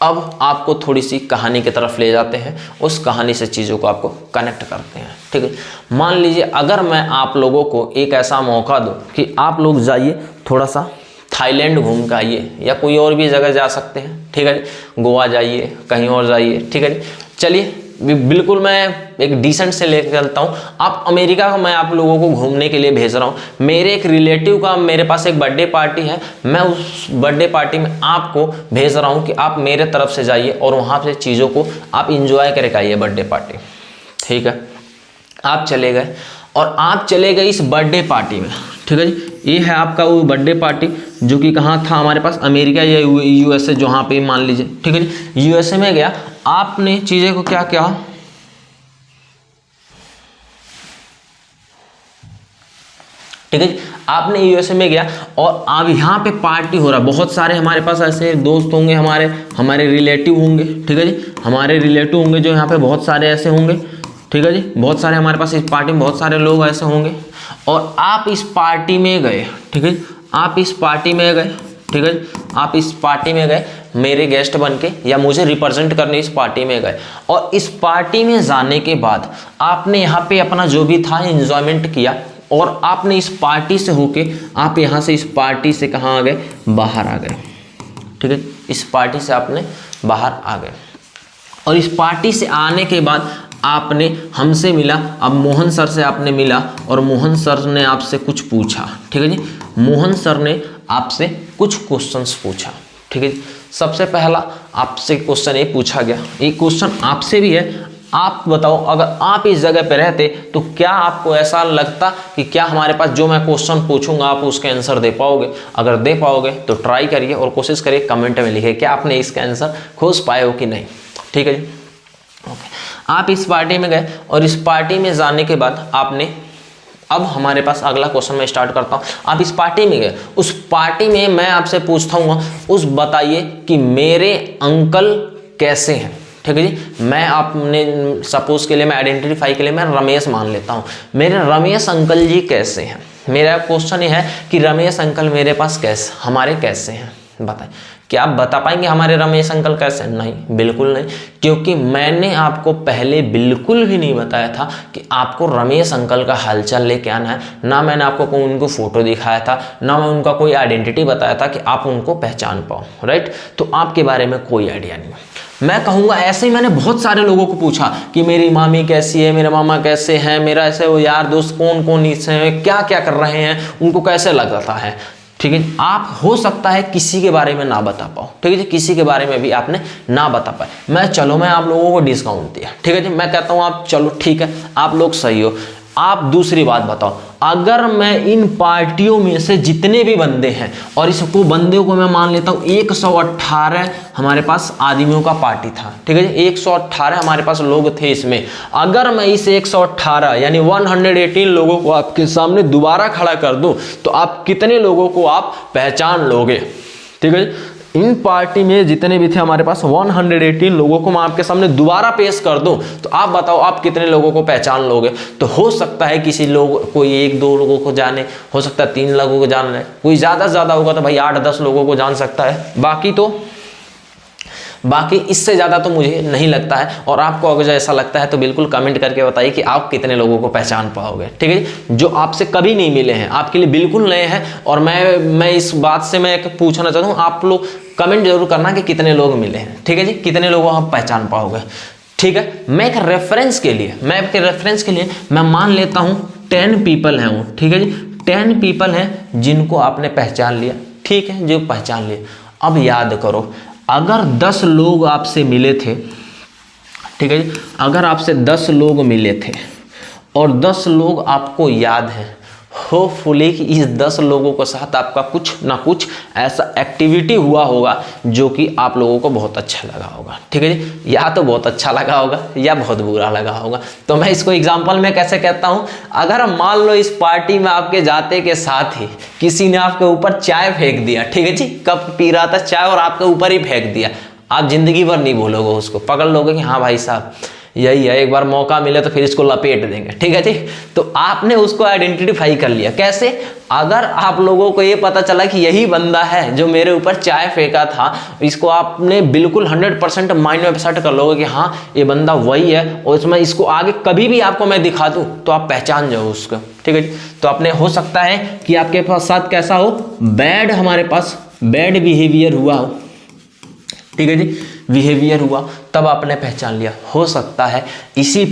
अब आपको थोड़ी सी कहानी की तरफ ले जाते हैं, उस कहानी से चीज़ों को आपको कनेक्ट करते हैं। ठीक है, मान लीजिए अगर मैं आप लोगों को एक ऐसा मौका दूं कि आप लोग जाइए थोड़ा सा थाईलैंड घूम के आइए, या कोई और भी जगह जा सकते हैं। ठीक है जी, गोवा जाइए, कहीं और जाइए। ठीक है जी, चलिए बिल्कुल मैं एक डिसेंट से लेकर चलता हूँ। आप अमेरिका का मैं आप लोगों को घूमने के लिए भेज रहा हूँ। मेरे एक रिलेटिव का मेरे पास एक बर्थडे पार्टी है, मैं उस बर्थडे पार्टी में आपको भेज रहा हूँ कि आप मेरे तरफ से जाइए और वहाँ से चीज़ों को आप इंजॉय करके आइए बर्थडे पार्टी। ठीक है, आप चले गए और आप चले गए इस बर्थडे पार्टी में। ठीक है जी, ये है आपका वो बर्थडे पार्टी जो कि कहाँ था हमारे पास, अमेरिका या यूएसए, जहाँ पे मान लीजिए। ठीक है जी, यूएसए में गया, आपने चीज़ें को क्या किया, ठीक है जी, आपने यूएसए में गया और अब यहाँ पे पार्टी हो रहा है। बहुत सारे हमारे पास ऐसे दोस्त होंगे, हमारे रिलेटिव होंगे। ठीक है जी, हमारे रिलेटिव होंगे जो यहाँ पे बहुत सारे ऐसे होंगे। ठीक है जी, बहुत सारे हमारे पास इस पार्टी में बहुत सारे लोग ऐसे होंगे और आप इस पार्टी में गए। ठीक है, आप इस पार्टी में गए। ठीक है, आप इस पार्टी में गए मेरे गेस्ट बन के, या मुझे रिप्रेजेंट करने इस पार्टी में गए। और इस पार्टी में जाने के बाद आपने यहाँ पे अपना जो भी था एंजॉयमेंट किया और आपने इस पार्टी से होके आप यहाँ से इस पार्टी से कहाँ आ गए, बाहर आ गए। ठीक है, इस पार्टी से आपने बाहर आ गए और इस पार्टी से आने के बाद आपने हमसे मिला। अब मोहन सर से आपने मिला और मोहन सर ने आपसे कुछ पूछा। ठीक है जी, मोहन सर ने आपसे कुछ क्वेश्चंस पूछा। ठीक है जी, सबसे पहला आपसे क्वेश्चन ये पूछा गया, ये क्वेश्चन आपसे भी है। आप बताओ, अगर आप इस जगह पे रहते तो क्या आपको ऐसा लगता कि क्या हमारे पास जो मैं क्वेश्चन पूछूंगा आप उसके आंसर दे पाओगे? अगर दे पाओगे तो ट्राई करिए और कोशिश करिए, कमेंट में लिखिए क्या आपने इसका आंसर खोज पाए हो कि नहीं। ठीक है जी, ओके। आप इस पार्टी में गए और इस पार्टी में जाने के बाद आपने, अब हमारे पास अगला क्वेश्चन मैं स्टार्ट करता हूँ। आप इस पार्टी में गए, उस पार्टी में मैं आपसे पूछता हूँ उस बताइए कि मेरे अंकल कैसे हैं। ठीक है जी, मैं आपने सपोज के लिए मैं आइडेंटिफाई के लिए मैं रमेश मान लेता हूँ, मेरे रमेश अंकल जी कैसे हैं। मेरा क्वेश्चन ये है कि रमेश अंकल मेरे पास कैसे, हमारे कैसे हैं, बताएं। क्या आप बता पाएंगे हमारे रमेश अंकल कैसे? नहीं, बिल्कुल नहीं, क्योंकि मैंने आपको पहले बिल्कुल भी नहीं बताया था कि आपको रमेश अंकल का हालचाल लेके आना है। ना मैंने आपको कोई उनको फोटो दिखाया था, ना मैं उनका कोई आइडेंटिटी बताया था कि आप उनको पहचान पाओ, राइट। तो आपके बारे में कोई आइडिया नहीं। मैं कहूँगा ऐसे ही मैंने बहुत सारे लोगों को पूछा कि मेरी मामी कैसी है, मेरे मामा कैसे हैं, मेरा ऐसे वो यार दोस्त कौन कौन इससे क्या क्या कर रहे हैं, उनको कैसे लगता है। ठीक है, आप हो सकता है किसी के बारे में ना बता पाओ। ठीक है, किसी के बारे में भी आपने ना बता पाए। मैं आप लोगों को डिस्काउंट दिया। ठीक है जी, मैं कहता हूँ आप चलो ठीक है, आप लोग सही हो। आप दूसरी बात बताओ, अगर मैं इन पार्टियों में से जितने भी बंदे हैं और इसको बंदे को मैं मान लेता हूँ 118 हमारे पास आदमियों का पार्टी था। ठीक है जी, 118 हमारे पास लोग थे इसमें। अगर मैं इस 118 यानी 118 लोगों को आपके सामने दोबारा खड़ा कर दूं तो आप कितने लोगों को आप पहचान लोगे? ठीक है जी, इन पार्टी में जितने भी थे हमारे पास 118 लोगों को मैं आपके सामने दोबारा पेश कर दूं तो आप बताओ आप कितने लोगों को पहचान लोगे। तो हो सकता है किसी लोग कोई 1-2 लोगों को जाने, हो सकता है 3 लोगों को जान ले, कोई ज़्यादा से ज़्यादा होगा तो भाई 8-10 लोगों को जान सकता है, बाकी इससे ज़्यादा तो मुझे नहीं लगता है। और आपको अगर ऐसा लगता है तो बिल्कुल कमेंट करके बताइए कि आप कितने लोगों को पहचान पाओगे, ठीक है जी। जो आपसे कभी नहीं मिले हैं, आपके लिए बिल्कुल नए हैं। और मैं इस बात से मैं पूछना चाहता हूँ, आप लोग कमेंट जरूर करना कि कितने लोग मिले हैं, ठीक है जी, कितने लोगों आप पहचान पाओगे, ठीक है। मैं एक रेफरेंस के लिए मैं मान लेता हूँ 10 पीपल हैं वो, ठीक है जी, 10 पीपल हैं जिनको आपने पहचान लिया, ठीक है, जो पहचान लिया। अब याद करो, अगर 10 लोग आपसे मिले थे, ठीक है जी, अगर आपसे 10 लोग मिले थे और 10 लोग आपको याद हैं, होपफुली कि इस 10 लोगों के साथ आपका कुछ ना कुछ ऐसा एक्टिविटी हुआ होगा जो कि आप लोगों को बहुत अच्छा लगा होगा, ठीक है जी, या तो बहुत अच्छा लगा होगा या बहुत बुरा लगा होगा। तो मैं इसको एग्जांपल में कैसे कहता हूँ, अगर मान लो इस पार्टी में आपके जाते के साथ ही किसी ने आपके ऊपर चाय फेंक दिया, ठीक है जी, कप पी रहा था चाय और आपके ऊपर ही फेंक दिया, आप जिंदगी भर नहीं भूलोगे उसको, पकड़ लोगे कि हाँ भाई साहब यही है, एक बार मौका मिले तो फिर इसको लपेट देंगे, ठीक है जी। तो आपने उसको आइडेंटिफाई कर लिया कैसे, अगर आप लोगों को ये पता चला कि यही बंदा है जो मेरे ऊपर चाय फेंका था, इसको आपने बिल्कुल 100% माइंड में सेट कर लोगे कि हाँ ये बंदा वही है, और इसमें इसको आगे कभी भी आपको मैं दिखा दूं तो आप पहचान जाओ उसको, ठीक है जी। तो आपने हो सकता है कि आपके पास साथ कैसा हो, हमारे पास बैड बिहेवियर हुआ हो, ठीक है जी, बिहेवियर हुआ, तब आपने पहचान लिया। हो सकता है इसी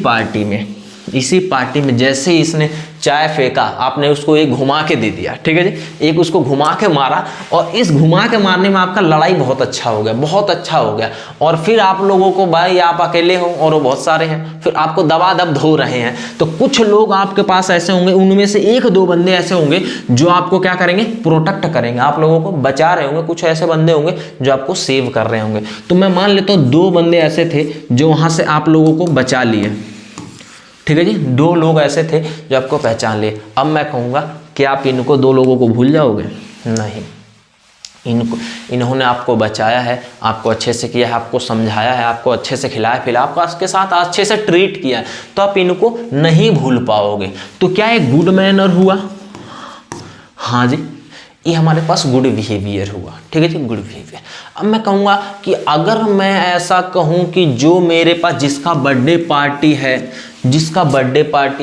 पार्टी में जैसे ही इसने चाय फेंका, आपने उसको एक घुमा के दे दिया, ठीक है जी, एक उसको घुमा के मारा, और इस घुमा के मारने में आपका लड़ाई बहुत अच्छा हो गया, और फिर आप लोगों को, भाई आप अकेले हो और वो बहुत सारे हैं, फिर आपको दबादब धो रहे हैं, तो कुछ लोग आपके पास ऐसे होंगे, उनमें से 1-2 बंदे ऐसे होंगे जो आपको क्या करेंगे, प्रोटेक्ट करेंगे, आप लोगों को बचा रहे होंगे, कुछ ऐसे बंदे होंगे जो आपको सेव कर रहे होंगे। तो मैं मान लेता हूँ 2 बंदे ऐसे थे जो वहां से आप लोगों को बचा लिए, ठीक है जी, 2 लोग ऐसे थे जो आपको पहचान लिए। अब मैं कहूँगा कि आप इनको 2 लोगों को भूल जाओगे, नहीं, इन्होंने आपको बचाया है, आपको अच्छे से किया है, आपको समझाया है, आपको अच्छे से खिलाया पिलाया, आपको उसके साथ अच्छे से ट्रीट किया है, तो आप इनको नहीं भूल पाओगे। तो क्या एक गुड मैनर हुआ, हाँ जी, ये हमारे पास गुड बिहेवियर हुआ, ठीक है जी, गुड बिहेवियर। अब मैं कहूँगा कि अगर मैं ऐसा कहूँ कि जो मेरे पास जिसका बर्थडे पार्टी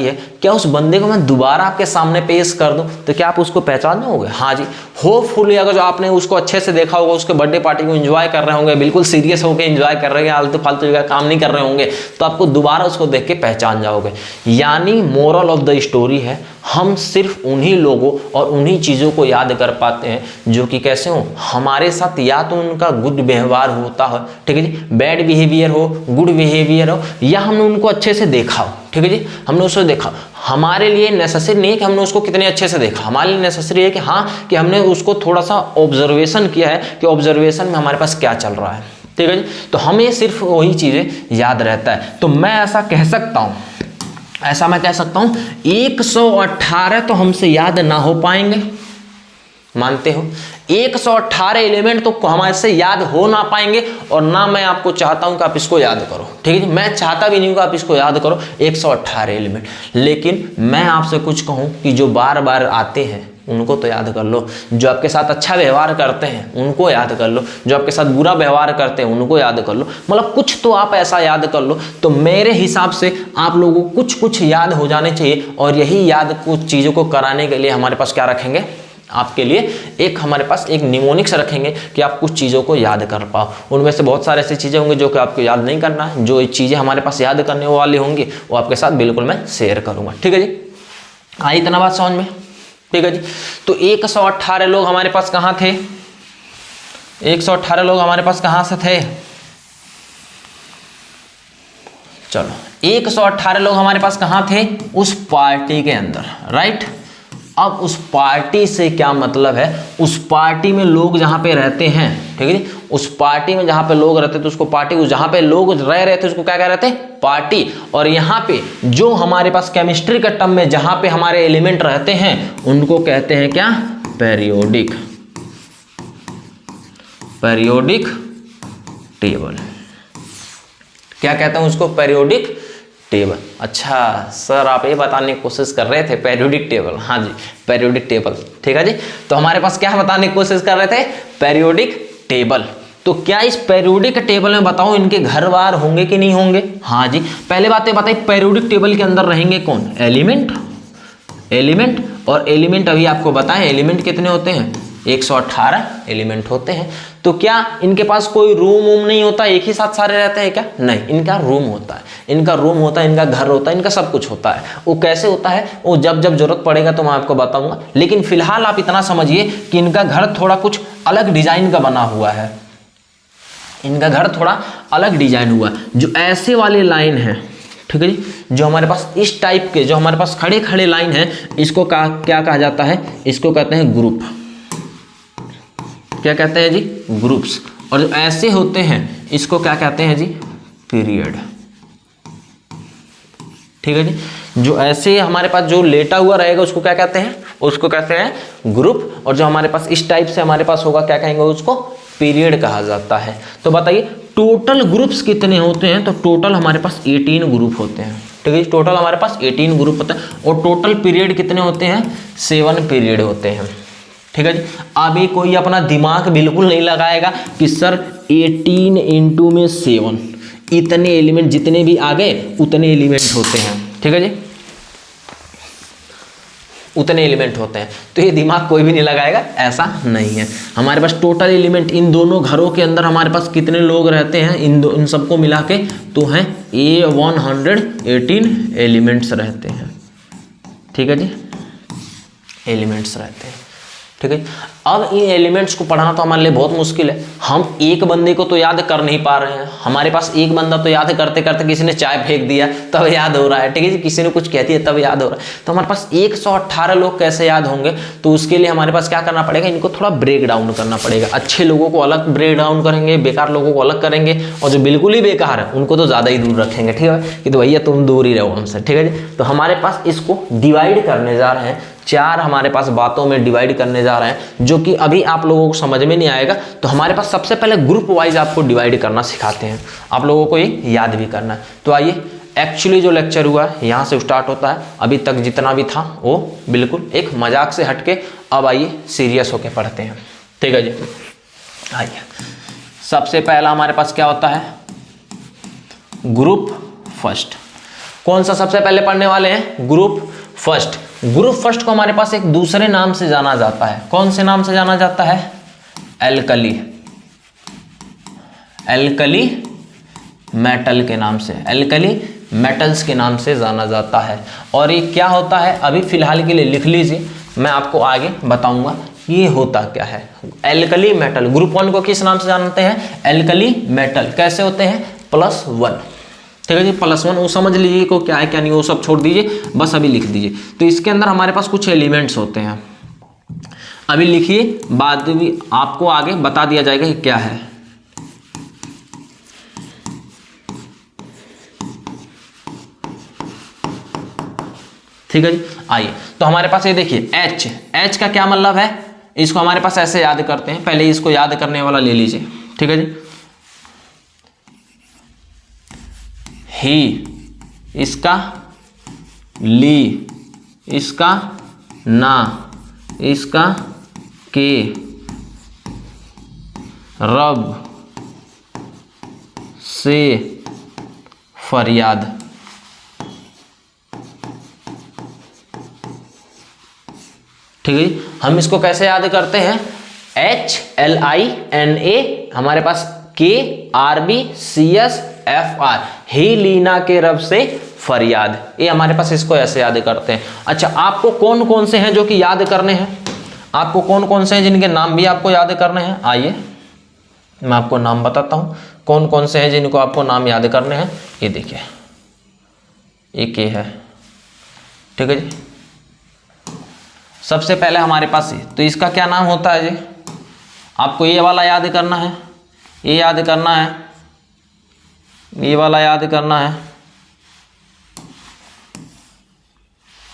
है, क्या उस बंदे को मैं दोबारा आपके सामने पेश कर दूं तो क्या आप उसको पहचान जाओगे, हाँ जी। होपफुली अगर जो आपने उसको अच्छे से देखा होगा, उसके बर्थडे पार्टी को एंजॉय कर रहे होंगे, बिल्कुल सीरियस होकर एंजॉय कर रहे हैं, आलतू फालतू जगह काम नहीं कर रहे होंगे, तो आपको दोबारा उसको देख के पहचान जाओगे। यानी मोरल ऑफ द स्टोरी है, हम सिर्फ उन्हीं लोगों और उन्हीं चीज़ों को याद कर पाते हैं जो कि कैसे हो हमारे साथ, या तो उनका गुड व्यवहार होता है, ठीक है जी, बैड बिहेवियर हो, गुड बिहेवियर हो, या हमने उनको अच्छे से देखा हो, ठीक है जी, हमने उसको देखा। हमारे लिए नेसेसरी नहीं है कि हमने उसको कितने अच्छे से देखा, हमारे लिए नेसेसरी है कि हाँ कि हमने उसको थोड़ा सा ऑब्जर्वेशन किया है कि ऑब्जर्वेशन में हमारे पास क्या चल रहा है, ठीक है जी। तो हमें सिर्फ वही चीज़ें याद रहता है। तो मैं ऐसा कह सकता हूँ 118 तो हमसे याद ना हो पाएंगे, मानते हो, 118 एलिमेंट तो हमारे से याद हो ना पाएंगे, और ना मैं आपको चाहता हूं कि आप इसको याद करो, ठीक है, मैं चाहता भी नहीं हूं कि आप इसको याद करो 118 एलिमेंट। लेकिन मैं आपसे कुछ कहूं कि जो बार बार आते हैं उनको तो याद कर लो, जो आपके साथ अच्छा व्यवहार करते हैं उनको याद कर लो, जो आपके साथ बुरा व्यवहार करते हैं उनको याद कर लो, मतलब कुछ तो आप ऐसा याद कर लो। तो मेरे हिसाब से आप लोगों को कुछ याद हो जाने चाहिए, और यही याद कुछ चीज़ों को कराने के लिए हमारे पास क्या रखेंगे, आपके लिए हमारे पास एक निमोनिक्स रखेंगे कि आप कुछ चीज़ों को याद कर पाओ। उनमें से बहुत सारे ऐसी चीज़ें होंगी जो कि आपको याद नहीं करना है, जो चीज़ें हमारे पास याद करने वाली होंगी वो आपके साथ बिल्कुल मैं शेयर करूँगा, ठीक है जी। आई इतना बात समझ में, ठीक है जी। तो 118 लोग हमारे पास कहाँ थे, 118 लोग हमारे पास कहाँ से थे, चलो 118 लोग हमारे पास कहाँ थे, उस पार्टी के अंदर, राइट। अब उस पार्टी से क्या मतलब है, उस पार्टी में लोग जहाँ पे रहते हैं, ठीक है जी, उस पार्टी में जहाँ पे लोग रहते तो उसको पार्टी, जहाँ पे लोग रह रहे थे उसको क्या कह रहे थे, पार्टी। और यहाँ पे जो हमारे पास केमिस्ट्री के टर्म में जहाँ पे हमारे एलिमेंट रहते हैं उनको कहते हैं क्या, पेरियोडिक पेरियोडिक टेबल। क्या कहते हैं उसको? Periodic table. अच्छा सर आप ये बताने की कोशिश कर रहे थे पेरियोडिक टेबल। हाँ जी पेरियोडिक टेबल, ठीक है जी। तो हमारे पास क्या बताने की कोशिश कर रहे थे? Periodic table. तो क्या इस पेरियोडिक टेबल में बताओ इनके घर बार होंगे कि नहीं होंगे? हाँ जी। पहले बात ये बताइए पेरियोडिक टेबल के अंदर रहेंगे कौन? एलिमेंट। और एलिमेंट अभी आपको बताएं एलिमेंट कितने होते हैं? 118 एलिमेंट होते हैं। तो क्या इनके पास कोई रूम वूम नहीं होता, एक ही साथ सारे रहते हैं क्या? नहीं, इनका रूम होता है, इनका घर होता है, इनका सब कुछ होता है। वो कैसे होता है वो जब जब जरूरत पड़ेगा तो मैं आपको बताऊंगा। लेकिन फिलहाल आप इतना समझिए कि इनका घर थोड़ा कुछ अलग डिजाइन का बना हुआ है। इनका घर थोड़ा अलग डिजाइन हुआ है। जो ऐसे वाले लाइन है, ठीक है जी, जो हमारे पास इस टाइप के जो हमारे पास खड़े खड़े लाइन है, इसको क्या कहा जाता है? इसको कहते हैं ग्रुप। क्या कहते हैं जी? ग्रुप्स। और जो ऐसे होते हैं इसको क्या कहते हैं जी? पीरियड। ठीक है जी। जो ऐसे हमारे पास जो लेटा हुआ रहेगा उसको क्या कहते हैं? उसको कहते हैं ग्रुप। और जो हमारे पास इस टाइप से हमारे पास होगा क्या कहेंगे उसको? पीरियड कहा जाता है। तो बताइए टोटल ग्रुप्स कितने होते हैं? तो टोटल हमारे पास 18 ग्रुप होते हैं। ठीक है, टोटल हमारे पास 18 ग्रुप होते हैं। और टोटल पीरियड कितने होते हैं? 7 पीरियड होते हैं। ठीक है जी। अभी कोई अपना दिमाग बिल्कुल नहीं लगाएगा कि सर 18 इंटू में 7, इतने एलिमेंट जितने भी आ गए उतने एलिमेंट होते हैं। ठीक है जी, उतने एलिमेंट होते हैं। तो ये दिमाग कोई भी नहीं लगाएगा, ऐसा नहीं है। हमारे पास टोटल एलिमेंट इन दोनों घरों के अंदर हमारे पास कितने लोग रहते हैं? इन सबको मिला के तो हैं 118 एलिमेंट्स रहते हैं। ठीक है जी, एलिमेंट्स रहते हैं। ठीक है। अब इन एलिमेंट्स को पढ़ना तो हमारे लिए बहुत मुश्किल है। हम एक बंदे को तो याद कर नहीं पा रहे हैं। हमारे पास एक बंदा तो याद करते करते किसी ने चाय फेंक दिया तब याद हो रहा है। ठीक है जी, किसी ने कुछ कह दिया तब याद हो रहा है। तो हमारे पास 118 लोग कैसे याद होंगे? तो उसके लिए हमारे पास क्या करना पड़ेगा? इनको थोड़ा ब्रेक डाउन करना पड़ेगा। अच्छे लोगों को अलग ब्रेक डाउन करेंगे, बेकार लोगों को अलग करेंगे, और जो बिल्कुल ही बेकार है उनको तो ज़्यादा ही दूर रखेंगे। ठीक है कि तो भैया तुम दूर ही रहो हमसे। ठीक है जी। तो हमारे पास इसको डिवाइड करने जा रहे हैं, 4 हमारे पास बातों में डिवाइड करने जा रहे हैं, जो कि अभी आप लोगों को समझ में नहीं आएगा। तो हमारे पास सबसे पहले ग्रुप वाइज आपको डिवाइड करना सिखाते हैं, आप लोगों को ये याद भी करना है। तो आइए, एक्चुअली जो लेक्चर हुआ है यहाँ से स्टार्ट होता है। अभी तक जितना भी था वो बिल्कुल एक मजाक से हटके अब आइए सीरियस होके पढ़ते हैं। ठीक है जी, आइए। सबसे पहला हमारे पास क्या होता है? Group first. कौन सा सबसे पहले पढ़ने वाले हैं? Group first. ग्रुप फर्स्ट को हमारे पास एक दूसरे नाम से जाना जाता है। कौन से नाम से जाना जाता है? एल्कली। एल्कली मेटल के नाम से, एल्कली मेटल्स के नाम से जाना जाता है। और ये क्या होता है अभी फिलहाल के लिए लिख लीजिए, मैं आपको आगे बताऊंगा ये होता क्या है। एल्कली मेटल, ग्रुप 1 को किस नाम से जानते हैं? Alkali metal. कैसे होते हैं? +1। ठीक है जी, +1। वो समझ लीजिए को क्या है क्या नहीं, वो सब छोड़ दीजिए, बस अभी लिख दीजिए। तो इसके अंदर हमारे पास कुछ एलिमेंट्स होते हैं, अभी लिखिए, बाद में आपको आगे बता दिया जाएगा कि क्या है। ठीक है जी, आइए। तो हमारे पास ये देखिए H का क्या मतलब है? इसको हमारे पास ऐसे याद करते हैं। पहले इसको याद करने वाला ले लीजिए। ठीक है जी, ही, इसका ली, इसका ना, इसका के, रब, से, फरियाद। ठीक है, हम इसको कैसे याद करते हैं? HLINA, हमारे पास KRBCS FR, ही, लीना, के, रब, से, फरियाद। ये हमारे पास इसको ऐसे याद करते हैं। अच्छा, आपको कौन कौन से हैं जो कि याद करने हैं? आपको कौन कौन से हैं जिनके नाम भी आपको याद करने हैं? आइए मैं आपको नाम बताता हूं कौन कौन से हैं जिनको आपको नाम याद करने हैं। ये देखिए, ये के है। ठीक है जी, सबसे पहले हमारे पास ये, तो इसका क्या नाम होता है जी? आपको ये वाला याद करना है, ये याद करना है, ये वाला याद करना है,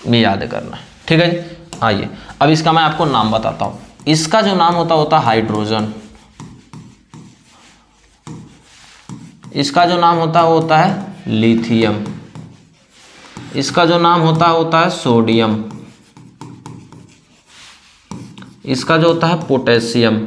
ये याद करना है। ठीक है जी, आइए अब इसका मैं आपको नाम बताता हूँ। इसका जो नाम होता है हाइड्रोजन। इसका जो नाम होता है वो होता है लिथियम, इसका जो नाम होता है सोडियम, इसका जो होता है पोटेशियम,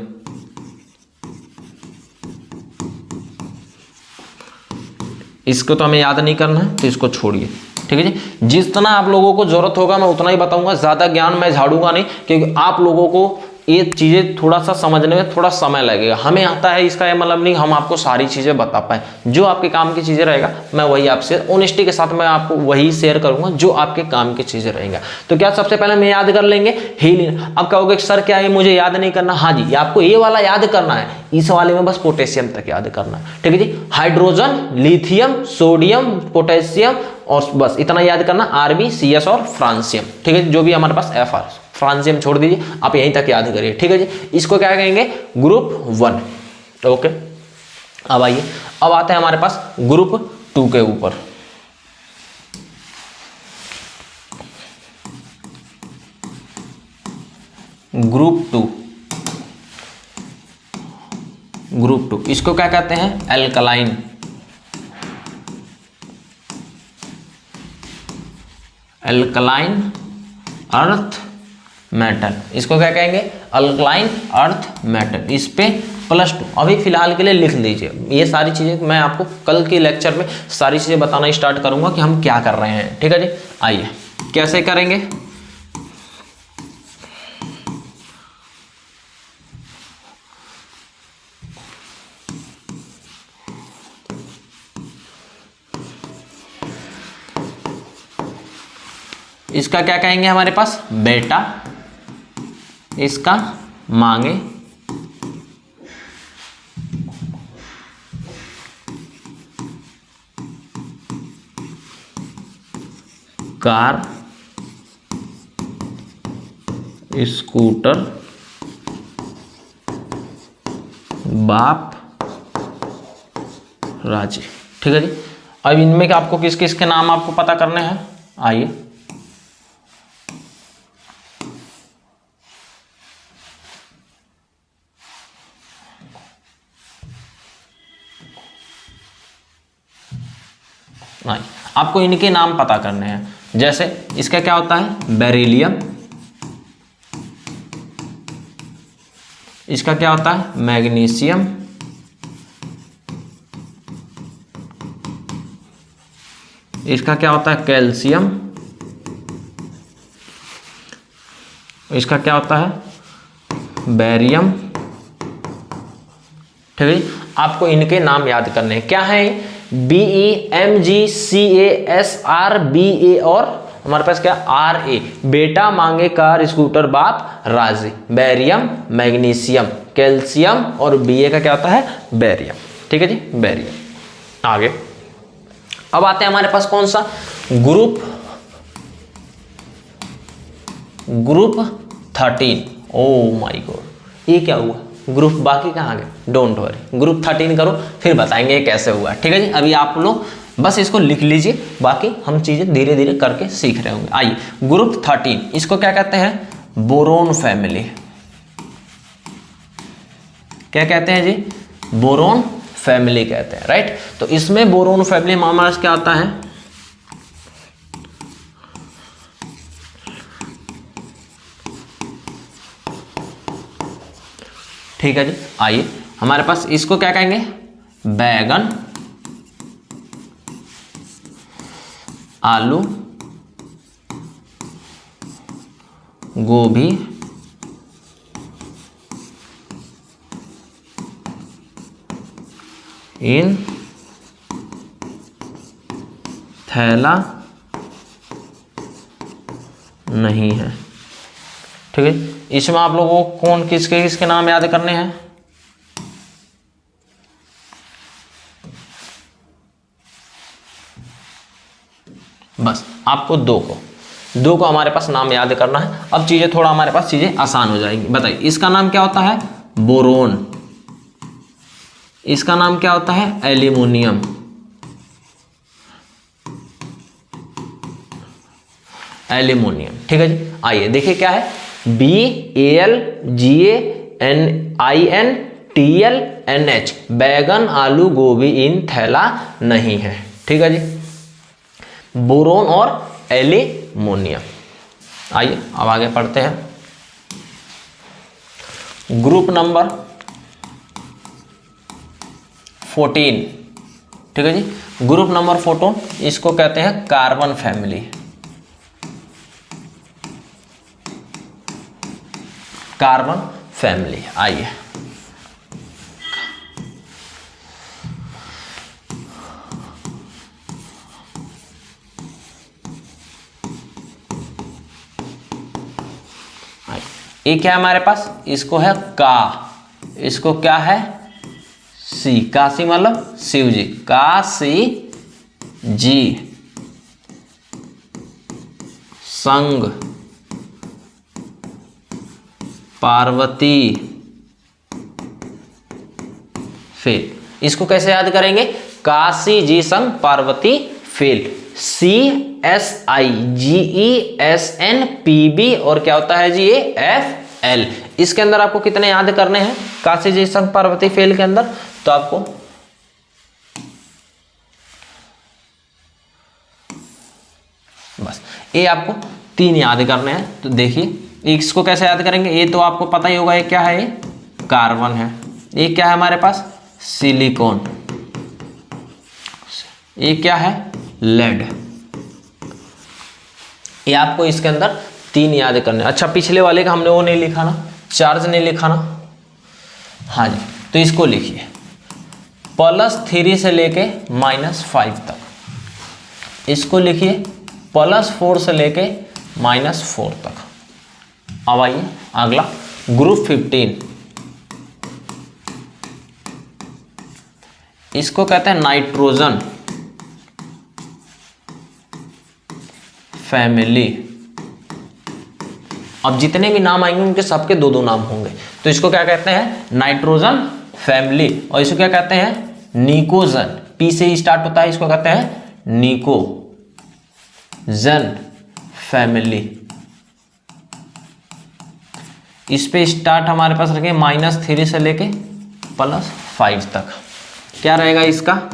इसको तो हमें याद नहीं करना है तो इसको छोड़िए, ठीक है जी। जितना आप लोगों को जरूरत होगा मैं उतना ही बताऊंगा, ज़्यादा ज्ञान मैं झाड़ूंगा नहीं, क्योंकि आप लोगों को ये चीज़ें थोड़ा सा समझने में थोड़ा समय लगेगा। हमें आता है इसका ये मतलब नहीं हम आपको सारी चीज़ें बता पाए। जो आपके काम की चीज़ें रहेगा मैं वही आपसे ऑनेस्टी के साथ मैं आपको वही शेयर करूंगा जो आपके काम की चीज़ें रहेंगे। तो क्या सबसे पहले हम याद कर लेंगे हीलियम। अब कहोगे सर क्या है मुझे याद नहीं करना, हाँ जी आपको ये वाला याद करना है, इस वाले में बस पोटेशियम तक याद करना है, ठीक है जी। हाइड्रोजन, लिथियम, सोडियम, पोटेशियम और बस इतना याद करना, RbCs और फ्रांसियम, ठीक है। जो भी हमारे पास Fr, फ्रांसियम छोड़ दीजिए, आप यहीं तक याद करिए, ठीक है जी। इसको क्या कहेंगे, ग्रुप 1, ओके। अब आइए, अब आते हैं हमारे पास ग्रुप 2 के ऊपर। ग्रुप 2, ग्रुप 2 इसको क्या कहते हैं, एल्कलाइन, एल्कलाइन अर्थ मेटल, इसको क्या कहेंगे, अल्कलाइन अर्थ मेटल। इस पे +2 अभी फिलहाल के लिए लिख लीजिए। ये सारी चीजें मैं आपको कल के लेक्चर में सारी चीजें बताना स्टार्ट करूंगा कि हम क्या कर रहे हैं, ठीक है जी। आइए कैसे करेंगे, इसका क्या कहेंगे हमारे पास, बेटा, इसका मांगे, कार, स्कूटर, बाप, राजी, ठीक है जी। अब इनमें के आपको किस किस के नाम आपको पता करने हैं, आइए। आपको इनके नाम पता करने हैं। जैसे इसका क्या होता है, बेरिलियम, इसका क्या होता है, मैग्नीशियम, इसका क्या होता है, कैल्शियम, इसका क्या होता है, बेरियम, ठीक है। आपको इनके नाम याद करने हैं, क्या है, BEMGCASRBA और हमारे पास क्या, RA, बेटा, मांगे, कार, स्कूटर, बाप, राजी, बेरियम, मैग्नीशियम, कैल्शियम और BA का क्या होता है, बेरियम, ठीक है जी, बेरियम। आगे अब आते हैं हमारे पास कौन सा, ग्रुप 13। ओ माय गॉड, ये क्या हुआ, ग्रुप बाकी कहाँ गए, डोंट वरी, ग्रुप 13 करो फिर बताएंगे कैसे हुआ, ठीक है जी। अभी आप लोग बस इसको लिख लीजिए, बाकी हम चीजें धीरे धीरे करके सीख रहे होंगे। आइए ग्रुप 13, इसको क्या कहते हैं, बोरोन फैमिली, क्या कहते हैं जी, बोरोन फैमिली कहते हैं, राइट। तो इसमें बोरोन फैमिली में हमारे क्या आता है, ठीक है जी। आइए हमारे पास इसको क्या कहेंगे, बैगन, आलू, गोभी, इन थैला नहीं है, ठीक है। इसमें आप लोगों को कौन किसके किसके नाम याद करने हैं, बस आपको दो को हमारे पास नाम याद करना है। अब चीजें थोड़ा हमारे पास चीजें आसान हो जाएंगी। बताइए इसका नाम क्या होता है, बोरोन, इसका नाम क्या होता है, एल्यूमिनियम, एल्यूमिनियम, ठीक है जी। आइए देखिए क्या है, BALGANIN TLNH बैगन आलू गोभी इन थैला नहीं है। ठीक है जी। बोरोन और एल्यूमिनियम। आइए अब आगे पढ़ते हैं। Group number 14। ठीक है जी। ग्रुप नंबर 14 इसको कहते हैं कार्बन फैमिली। Carbon family. आइए ये क्या है हमारे पास, इसको है का, इसको क्या है सी, काशी मतलब शिव जी, काशी जी संग पार्वती फेल। इसको कैसे याद करेंगे, काशी जी संग पार्वती फेल। CSIGESNPB और क्या होता है जी ये FL। इसके अंदर आपको कितने याद करने हैं काशी जी संग पार्वती फेल के अंदर, तो आपको बस ये आपको 3 याद करने हैं। तो देखिए इसको कैसे याद करेंगे, ये तो आपको पता ही होगा ये क्या है, ये कार्बन है। ये क्या है हमारे पास, सिलिकॉन। ये क्या है, लेड। ये आपको इसके अंदर 3 याद करने। अच्छा पिछले वाले का हमने वो नहीं लिखा ना, चार्ज नहीं लिखा ना, हाँ जी, तो इसको लिखिए +3 से लेके -5 तक। इसको लिखिए +4 से लेके -4 तक। अब आइए अगला ग्रुप 15, इसको कहते हैं नाइट्रोजन फैमिली। अब जितने भी नाम आएंगे उनके सबके 2-2 नाम होंगे। तो इसको क्या कहते हैं, नाइट्रोजन फैमिली। और इसको क्या कहते हैं, निकोजन। पी से ही स्टार्ट होता है, इसको कहते हैं निकोजन फैमिली। इस पे स्टार्ट हमारे पास रखें -3 से लेके +5 तक। क्या रहेगा इसका,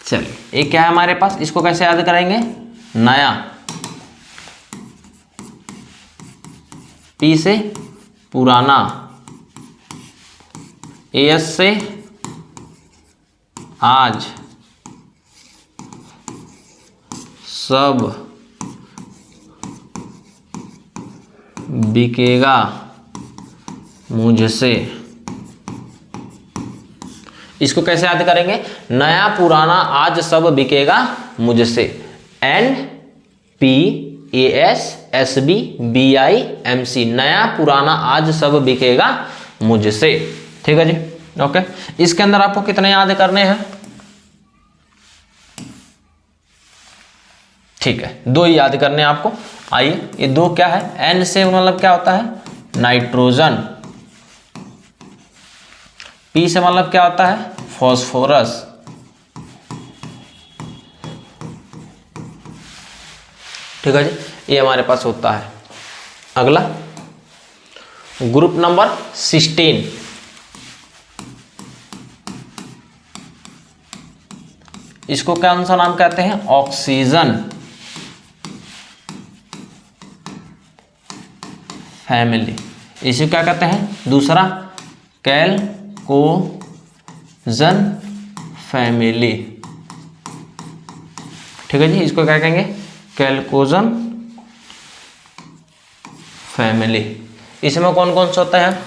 चलिए ये क्या है हमारे पास, इसको कैसे याद करेंगे, नया। पी से पुराना, एस से आज सब बिकेगा मुझसे। इसको कैसे याद करेंगे, नया पुराना आज सब बिकेगा मुझसे। NPASSBBIMC, नया पुराना आज सब बिकेगा मुझसे। ठीक है जी, ओके। इसके अंदर आपको कितने याद करने हैं, ठीक है 2 ही याद करने हैं आपको। आइए ये 2 क्या है, N से मतलब क्या होता है, नाइट्रोजन। P से मतलब क्या होता है, फॉस्फोरस। ठीक है जी, ये हमारे पास होता है। अगला ग्रुप नंबर 16, इसको कौन सा नाम कहते हैं, ऑक्सीजन फैमिली। इसे क्या कहते हैं, दूसरा कैलकोजन फैमिली। ठीक है जी, इसको क्या कहेंगे, कैलकोजन फैमिली। इसमें कौन कौन से होते हैं,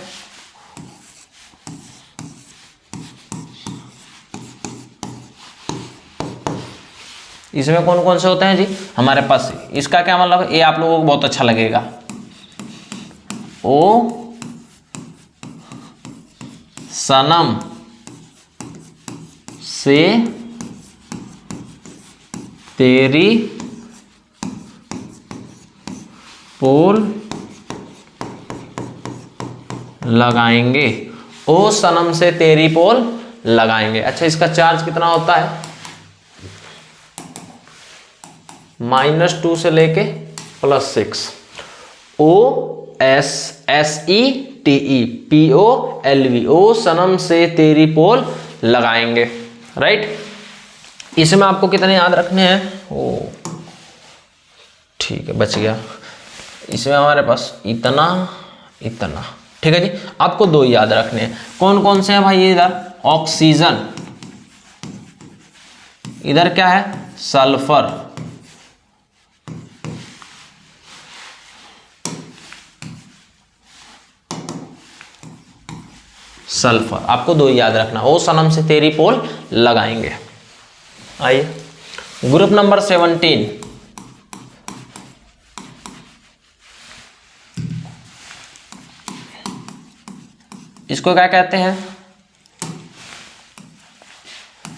इसमें कौन कौन से होते हैं जी हमारे पास, इसका क्या मतलब है, ये आप लोगों को बहुत अच्छा लगेगा। ओ सनम से तेरी पोल लगाएंगे। ओ सनम से तेरी पोल लगाएंगे। अच्छा, इसका चार्ज कितना होता है? -2 से लेके +6। OSSETEPOLV, ओ सनम से तेरी पोल लगाएंगे, राइट। इसमें आपको कितने याद रखने हैं? ओ ठीक है, बच गया। इसमें हमारे पास इतना इतना, ठीक है जी। आपको 2 याद रखने हैं। कौन कौन से हैं भाई? इधर ऑक्सीजन, इधर क्या है? सल्फर। सल्फर आपको 2 याद रखना। ओ सनम से तेरी पोल लगाएंगे। आइए ग्रुप नंबर 17, इसको क्या कहते हैं?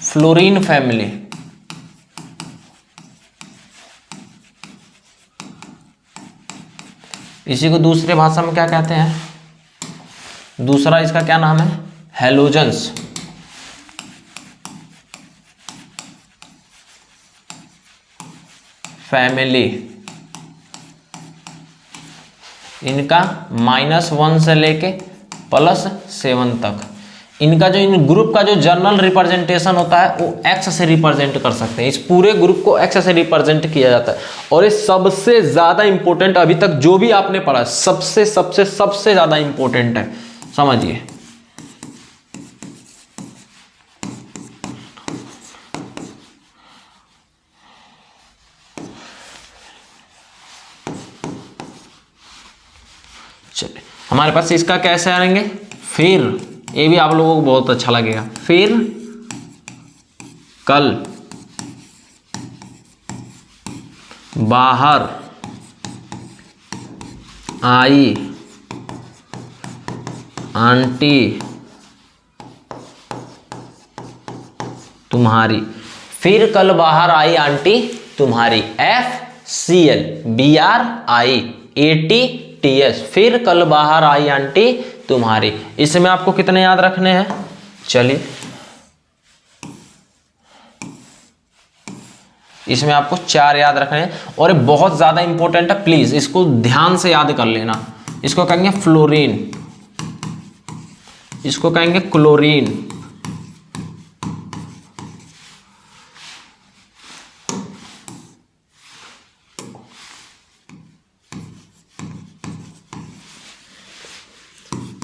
Fluorine family. इसी को दूसरी भाषा में क्या कहते हैं? दूसरा इसका क्या नाम है? हैलोजेंस। फैमिली। इनका -1 से लेके +7 तक। इनका जो इन ग्रुप का जो जर्नल रिप्रेजेंटेशन होता है वो एक्स से रिप्रेजेंट कर सकते हैं। इस पूरे ग्रुप को एक्स से रिप्रेजेंट किया जाता है। और ये सबसे ज्यादा इंपॉर्टेंट अभी तक जो भी आपने पढ़ा, सबसे सबसे सबसे ज्यादा इंपॉर्टेंट है, समझिए। चलिए, हमारे पास इसका कैसे आएंगे? फिर ये भी आप लोगों को बहुत अच्छा लगेगा। फिर कल बाहर आई आंटी तुम्हारी। फिर कल बाहर आई आंटी तुम्हारी। FCL BRIATTS। फिर कल बाहर आई आंटी तुम्हारी। इसमें आपको कितने याद रखने हैं? चलिए, इसमें आपको 4 याद रखने हैं और ये बहुत ज्यादा इंपॉर्टेंट है, प्लीज इसको ध्यान से याद कर लेना। इसको कहेंगे फ्लोरीन, इसको कहेंगे क्लोरीन,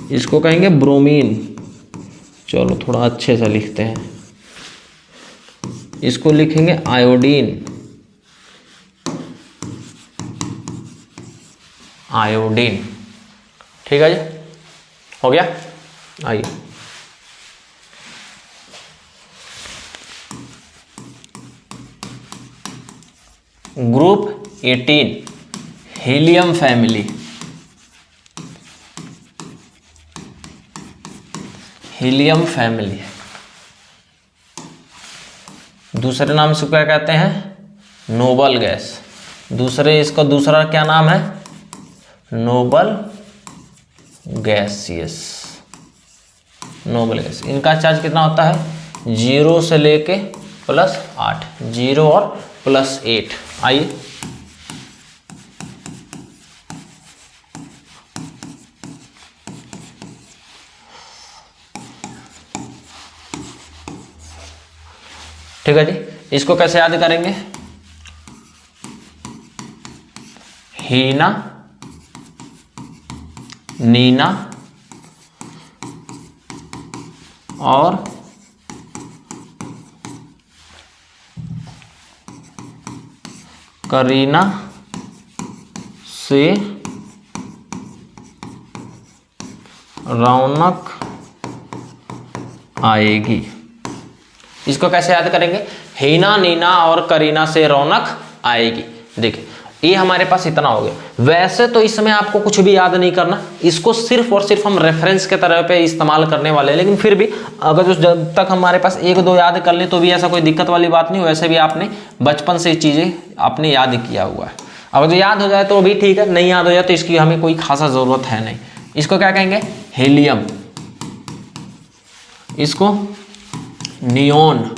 इसको कहेंगे ब्रोमीन। चलो थोड़ा अच्छे से लिखते हैं, इसको लिखेंगे आयोडीन। आयोडीन, ठीक है जी, हो गया। आइए group 18 helium family. Helium family दूसरे नाम से क्या कहते हैं? Noble gas. इसका दूसरा क्या नाम है? Noble gaseous. Noble gas. इनका चार्ज कितना होता है? 0 से लेके +8। 0 और +8। आइए ठीक है जी, इसको कैसे याद करेंगे? हीना, नीना और करीना से रौनक आएगी। इसको कैसे याद करेंगे? हीना, नीना और करीना से रौनक आएगी। देखिए ये हमारे पास इतना हो गया। वैसे तो इसमें आपको कुछ भी याद नहीं करना, इसको सिर्फ और सिर्फ हम रेफरेंस के तरह पे इस्तेमाल करने वाले हैं। लेकिन फिर भी अगर जब तक हमारे पास 1-2 याद कर ले तो भी ऐसा कोई दिक्कत वाली बात नहीं। वैसे भी आपने बचपन से चीज़ें आपने याद किया हुआ है। अगर जो याद हो जाए तो भी ठीक है, नहीं याद हो जाए तो इसकी हमें कोई खासा ज़रूरत है नहीं। इसको क्या कहेंगे? हीलियम। इसको नियोन,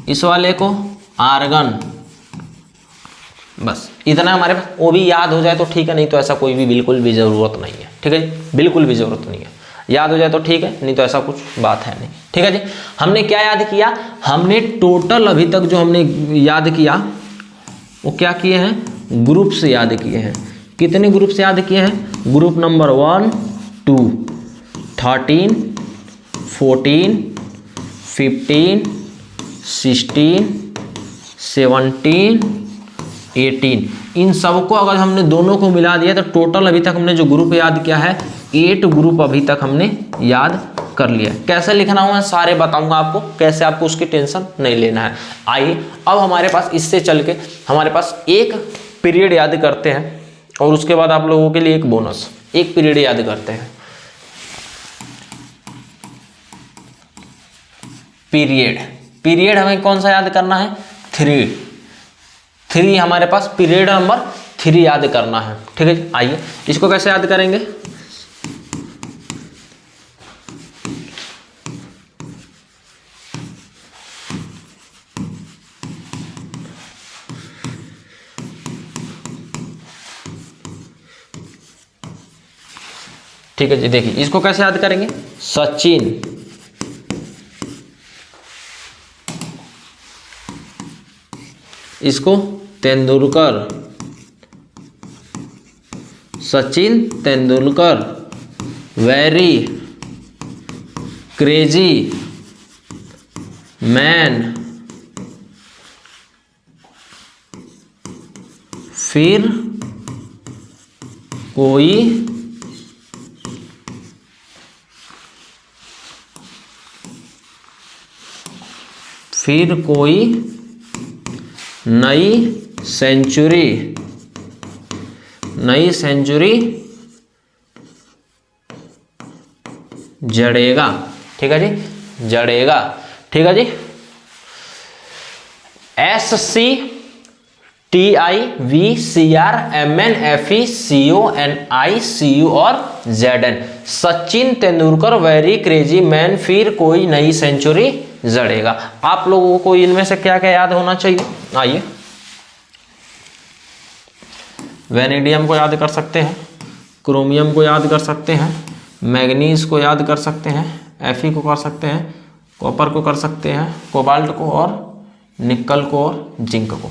इस वाले को आर्गन। बस इतना हमारे पास, वो भी याद हो जाए तो ठीक है, नहीं तो ऐसा कोई भी बिल्कुल भी ज़रूरत नहीं है। ठीक है जी, बिल्कुल भी ज़रूरत नहीं है। याद हो जाए तो ठीक है, नहीं तो ऐसा कुछ बात है नहीं। ठीक है जी, हमने क्या याद किया? हमने टोटल अभी तक जो हमने याद किया वो क्या किए हैं? ग्रुप से याद किए हैं। कितने ग्रुप से याद किए हैं? Group number 1, 2, 13, 14, 15, 16, 17, 18। इन सबको अगर हमने दोनों को मिला दिया तो टोटल अभी तक हमने जो ग्रुप याद किया है 8 ग्रुप अभी तक हमने याद कर लिया। कैसे लिखना हुआ है सारे बताऊंगा आपको, कैसे आपको उसकी टेंशन नहीं लेना है। आइए अब हमारे पास इससे चल के हमारे पास एक पीरियड याद करते हैं और उसके बाद आप लोगों के लिए एक बोनस, एक पीरियड याद करते हैं। पीरियड हमें कौन सा याद करना है? 3 हमारे पास पीरियड नंबर 3 याद करना है। ठीक है, आइए इसको कैसे याद करेंगे? ठीक है जी, देखिए इसको कैसे याद करेंगे? सचिन, इसको Tendulkar, Sachin Tendulkar, very crazy man, फिर कोई नई सेंचुरी जड़ेगा। ठीक है जी, जड़ेगा। ठीक है जी, SCTIVCRMNFECONICU और ZN। Sachin Tendulkar very crazy man, फिर कोई नई सेंचुरी जड़ेगा। आप लोगों को इनमें से क्या क्या याद होना चाहिए? आइए, वेनेडियम को याद कर सकते हैं, क्रोमियम को याद कर सकते हैं, मैग्नीज को याद कर सकते हैं, Fe को कर सकते हैं, कॉपर को कर सकते हैं, कोबाल्ट को और निकल को और जिंक को।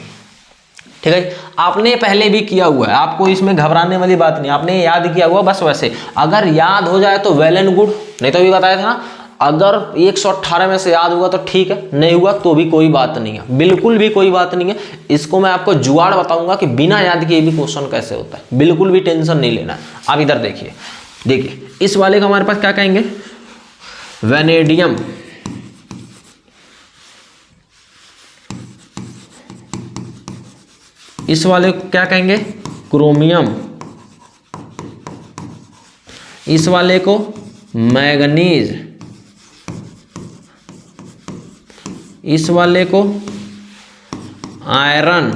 ठीक है, आपने पहले भी किया हुआ है, आपको इसमें घबराने वाली बात नहीं, आपने याद किया हुआ बस। वैसे अगर याद हो जाए तो वेल एंड गुड, नहीं तो भी बताया था ना, अगर 118 में से याद हुआ तो ठीक है, नहीं हुआ तो भी कोई बात नहीं है, बिल्कुल भी कोई बात नहीं है। इसको मैं आपको जुगाड़ बताऊंगा कि बिना याद किए भी क्वेश्चन कैसे होता है, बिल्कुल भी टेंशन नहीं लेना है। आप इधर देखिए, इस वाले का हमारे पास क्या कहेंगे? वेनेडियम, इस वाले को क्या कहेंगे? क्रोमियम, इस वाले को मैग्नीज, इस वाले को आयरन,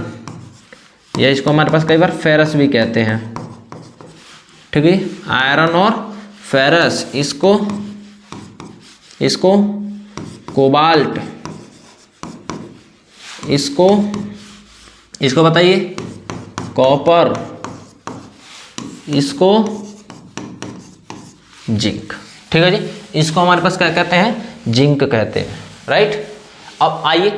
या इसको हमारे पास कई बार फेरस भी कहते हैं। ठीक है, आयरन और फेरस, इसको कोबाल्ट, इसको बताइए कॉपर, इसको जिंक। ठीक है जी, इसको हमारे पास क्या कहते हैं? जिंक कहते हैं। राइट, अब आइए,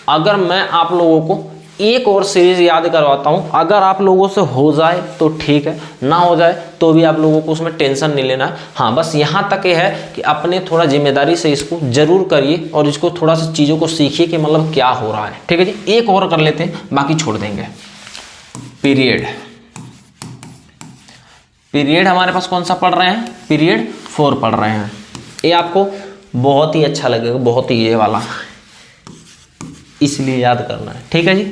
अगर मैं आप लोगों को एक और सीरीज याद करवाता हूं, अगर आप लोगों से हो जाए तो ठीक है, ना हो जाए तो भी आप लोगों को उसमें टेंशन नहीं लेना है। हाँ, बस यहां तक ये है कि अपने थोड़ा जिम्मेदारी से इसको जरूर करिए और इसको थोड़ा सा चीज़ों को सीखिए कि मतलब क्या हो रहा है। ठीक है जी, एक और कर लेते हैं, बाकी छोड़ देंगे। पीरियड हमारे पास कौन सा पढ़ रहे हैं? पीरियड 4 पढ़ रहे हैं। ये आपको बहुत ही अच्छा लगेगा, बहुत ही ये वाला, इसलिए याद करना है। ठीक है जी,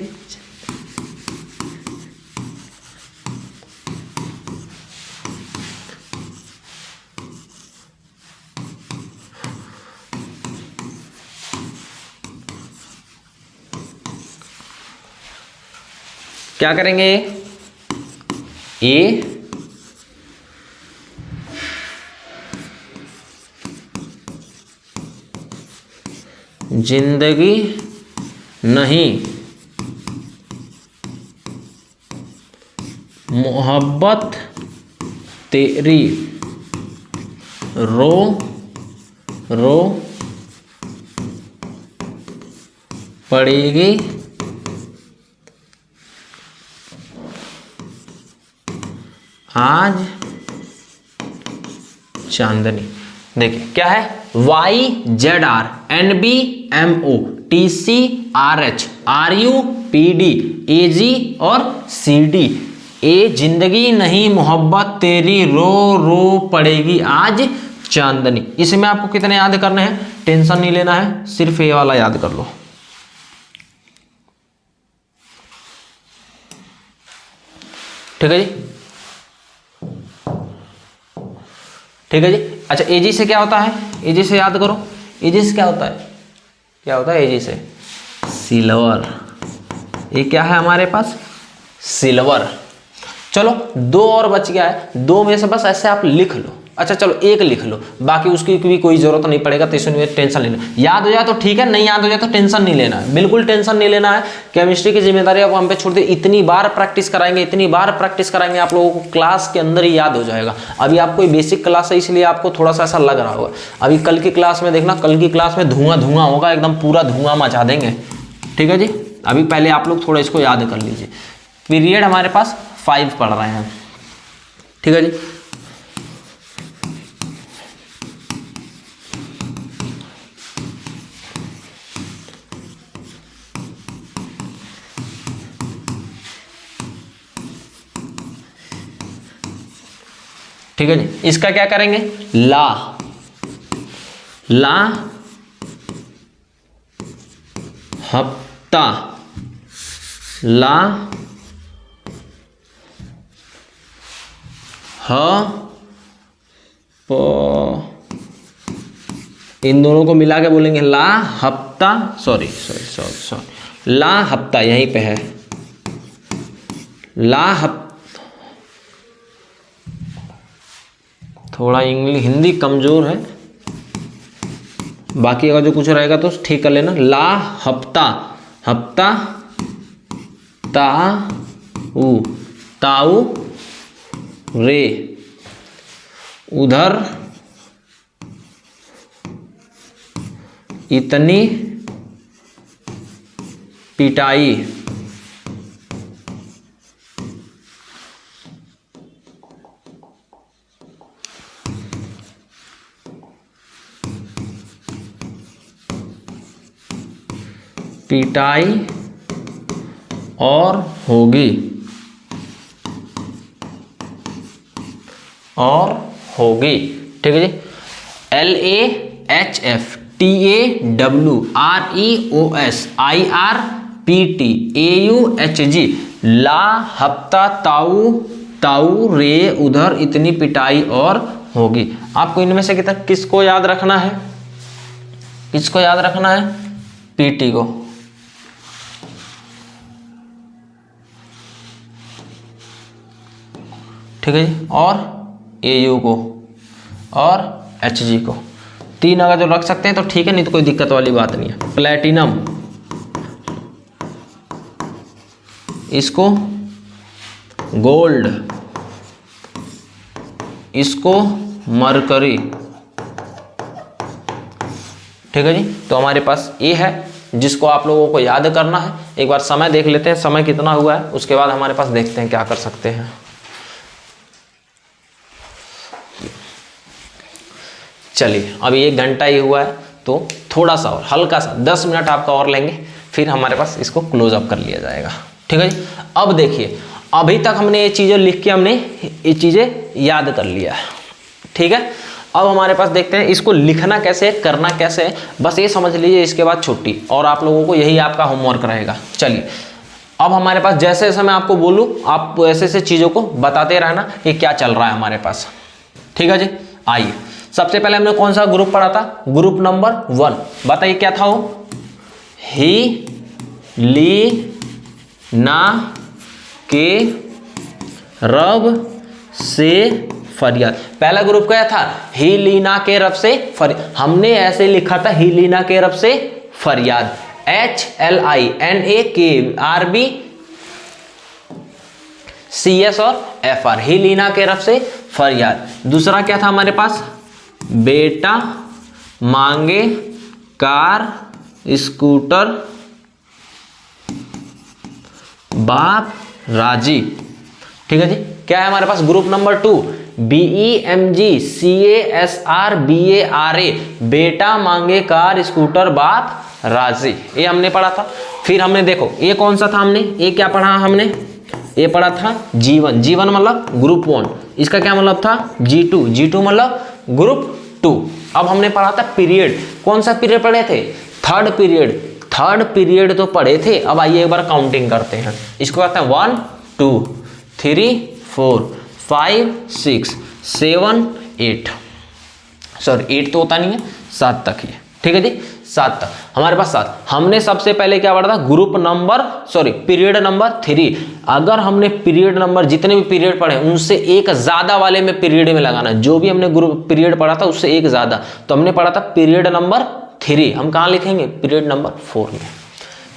क्या करेंगे? ए जिंदगी नहीं मोहब्बत तेरी रो रो पड़ेगी आज चांदनी। देखिए क्या है, YZRNBMOTCRHRUPD AG और CD। ए जिंदगी नहीं मोहब्बत तेरी रो रो पड़ेगी आज चांदनी। इसमें आपको कितने याद करने हैं, टेंशन नहीं लेना है, सिर्फ ये वाला याद कर लो। ठीक है जी, ठीक है जी। अच्छा एजी से क्या होता है, एजी से याद करो, एजी से क्या होता है, क्या होता है एजी से, सिल्वर। ये क्या है हमारे पास, सिल्वर। चलो दो और बच गया है, दो में से बस ऐसे आप लिख लो। अच्छा चलो एक लिख लो, बाकी उसकी भी कोई जरूरत नहीं पड़ेगा, तो इसमें टेंशन नहीं लेना। याद हो जाए तो ठीक है, नहीं याद हो जाए तो टेंशन नहीं लेना है, बिल्कुल टेंशन नहीं लेना है। केमिस्ट्री की जिम्मेदारी अब हम पे छोड़ दे, इतनी बार प्रैक्टिस कराएंगे, इतनी बार प्रैक्टिस कराएंगे, आप लोगों को क्लास के अंदर ही याद हो जाएगा। अभी आपको बेसिक क्लास है इसलिए आपको थोड़ा सा ऐसा लग रहा होगा, अभी कल की क्लास में देखना, कल की क्लास में धुआं धुआं होगा, एकदम पूरा धुआं मचा देंगे। ठीक है जी, अभी पहले आप लोग थोड़ा इसको याद कर लीजिए। पीरियड हमारे पास 5 पढ़ रहे हैं। ठीक है जी, ठीक है जी। इसका क्या करेंगे, ला ला हफ्ता, ला ह प, इन दोनों को मिला के बोलेंगे ला हफ्ता, सॉरी सॉरी सॉरी सॉरी, ला हफ्ता यहीं पे है, ला थोड़ा इंग्लिश हिंदी कमजोर है, बाकी अगर जो कुछ रहेगा तो ठीक कर लेना। ला हफ्ता, हफ्ता ताऊ, ताऊ रे, उधर इतनी पिटाई, पिटाई और होगी, और होगी। ठीक है जी, LAHFTAWREOSIRPTAUHG, ला हफ्ता ताऊ, ताऊ रे उधर इतनी पिटाई और होगी। आपको इनमें से किसको याद रखना है, किसको याद रखना है, पीटी को। ठीक है जी, और एयू को और एचजी को, 3 अगर जो रख सकते हैं तो ठीक है, नहीं तो कोई दिक्कत वाली बात नहीं है। प्लेटिनम, इसको गोल्ड, इसको मरकरी। ठीक है जी, तो हमारे पास ये है जिसको आप लोगों को याद करना है। एक बार समय देख लेते हैं, समय कितना हुआ है, उसके बाद हमारे पास देखते हैं क्या कर सकते हैं। चलिए अभी 1 घंटा ही हुआ है, तो थोड़ा सा और हल्का सा 10 मिनट आपका और लेंगे, फिर हमारे पास इसको क्लोज अप कर लिया जाएगा। ठीक है जी, अब देखिए अभी तक हमने ये चीज़ें लिख के हमने ये चीज़ें याद कर लिया है। ठीक है, अब हमारे पास देखते हैं इसको लिखना कैसे, करना कैसे है, बस ये समझ लीजिए, इसके बाद छुट्टी, और आप लोगों को यही आपका होमवर्क रहेगा। चलिए अब हमारे पास जैसे जैसे मैं आपको बोलूँ, आप ऐसे ऐसे चीज़ों को बताते रहना कि क्या चल रहा है हमारे पास। ठीक है जी, आइए सबसे पहले हमने कौन सा ग्रुप पढ़ा था, ग्रुप नंबर 1। बताइए क्या था वो, ही ली ना के रब से फरियाद। पहला ग्रुप क्या था, ही लीना के रब से फरियाद। हमने ऐसे लिखा था, ही लीना के रब से फरियाद, HLINAKRBCS और FR, हेलिना के तरफ से फरियाद। दूसरा क्या था हमारे पास, बेटा मांगे कार स्कूटर बाप राजी। ठीक है जी। क्या है हमारे पास ग्रुप नंबर 2, BEMGCASRBARA, बेटा मांगे कार स्कूटर बाप राजी, ये हमने पढ़ा था। फिर हमने देखो ये कौन सा था, हमने ये क्या पढ़ा, हमने ये पढ़ा था जीवन, जीवन मतलब ग्रुप 1, इसका क्या मतलब था G2, G2 मतलब ग्रुप 2। अब हमने पढ़ा था पीरियड, कौन सा पीरियड पढ़े थे, थर्ड पीरियड, थर्ड पीरियड तो पढ़े थे। अब आइए एक बार काउंटिंग करते हैं, इसको कहते हैं 1 2 3 4 5 6 7 8, सॉरी 8 तो होता नहीं है, 7 तक ही, ठीक है जी, 7 तक हमारे पास 7। हमने सबसे पहले क्या पढ़ा था, ग्रुप नंबर पीरियड नंबर 3। अगर हमने पीरियड नंबर जितने भी पीरियड पढ़े उनसे एक ज्यादा वाले में पीरियड में लगाना, जो भी हमने ग्रुप पीरियड पढ़ा था उससे एक ज्यादा, तो हमने पढ़ा था पीरियड नंबर 3, हम कहाँ लिखेंगे, पीरियड नंबर 4 में।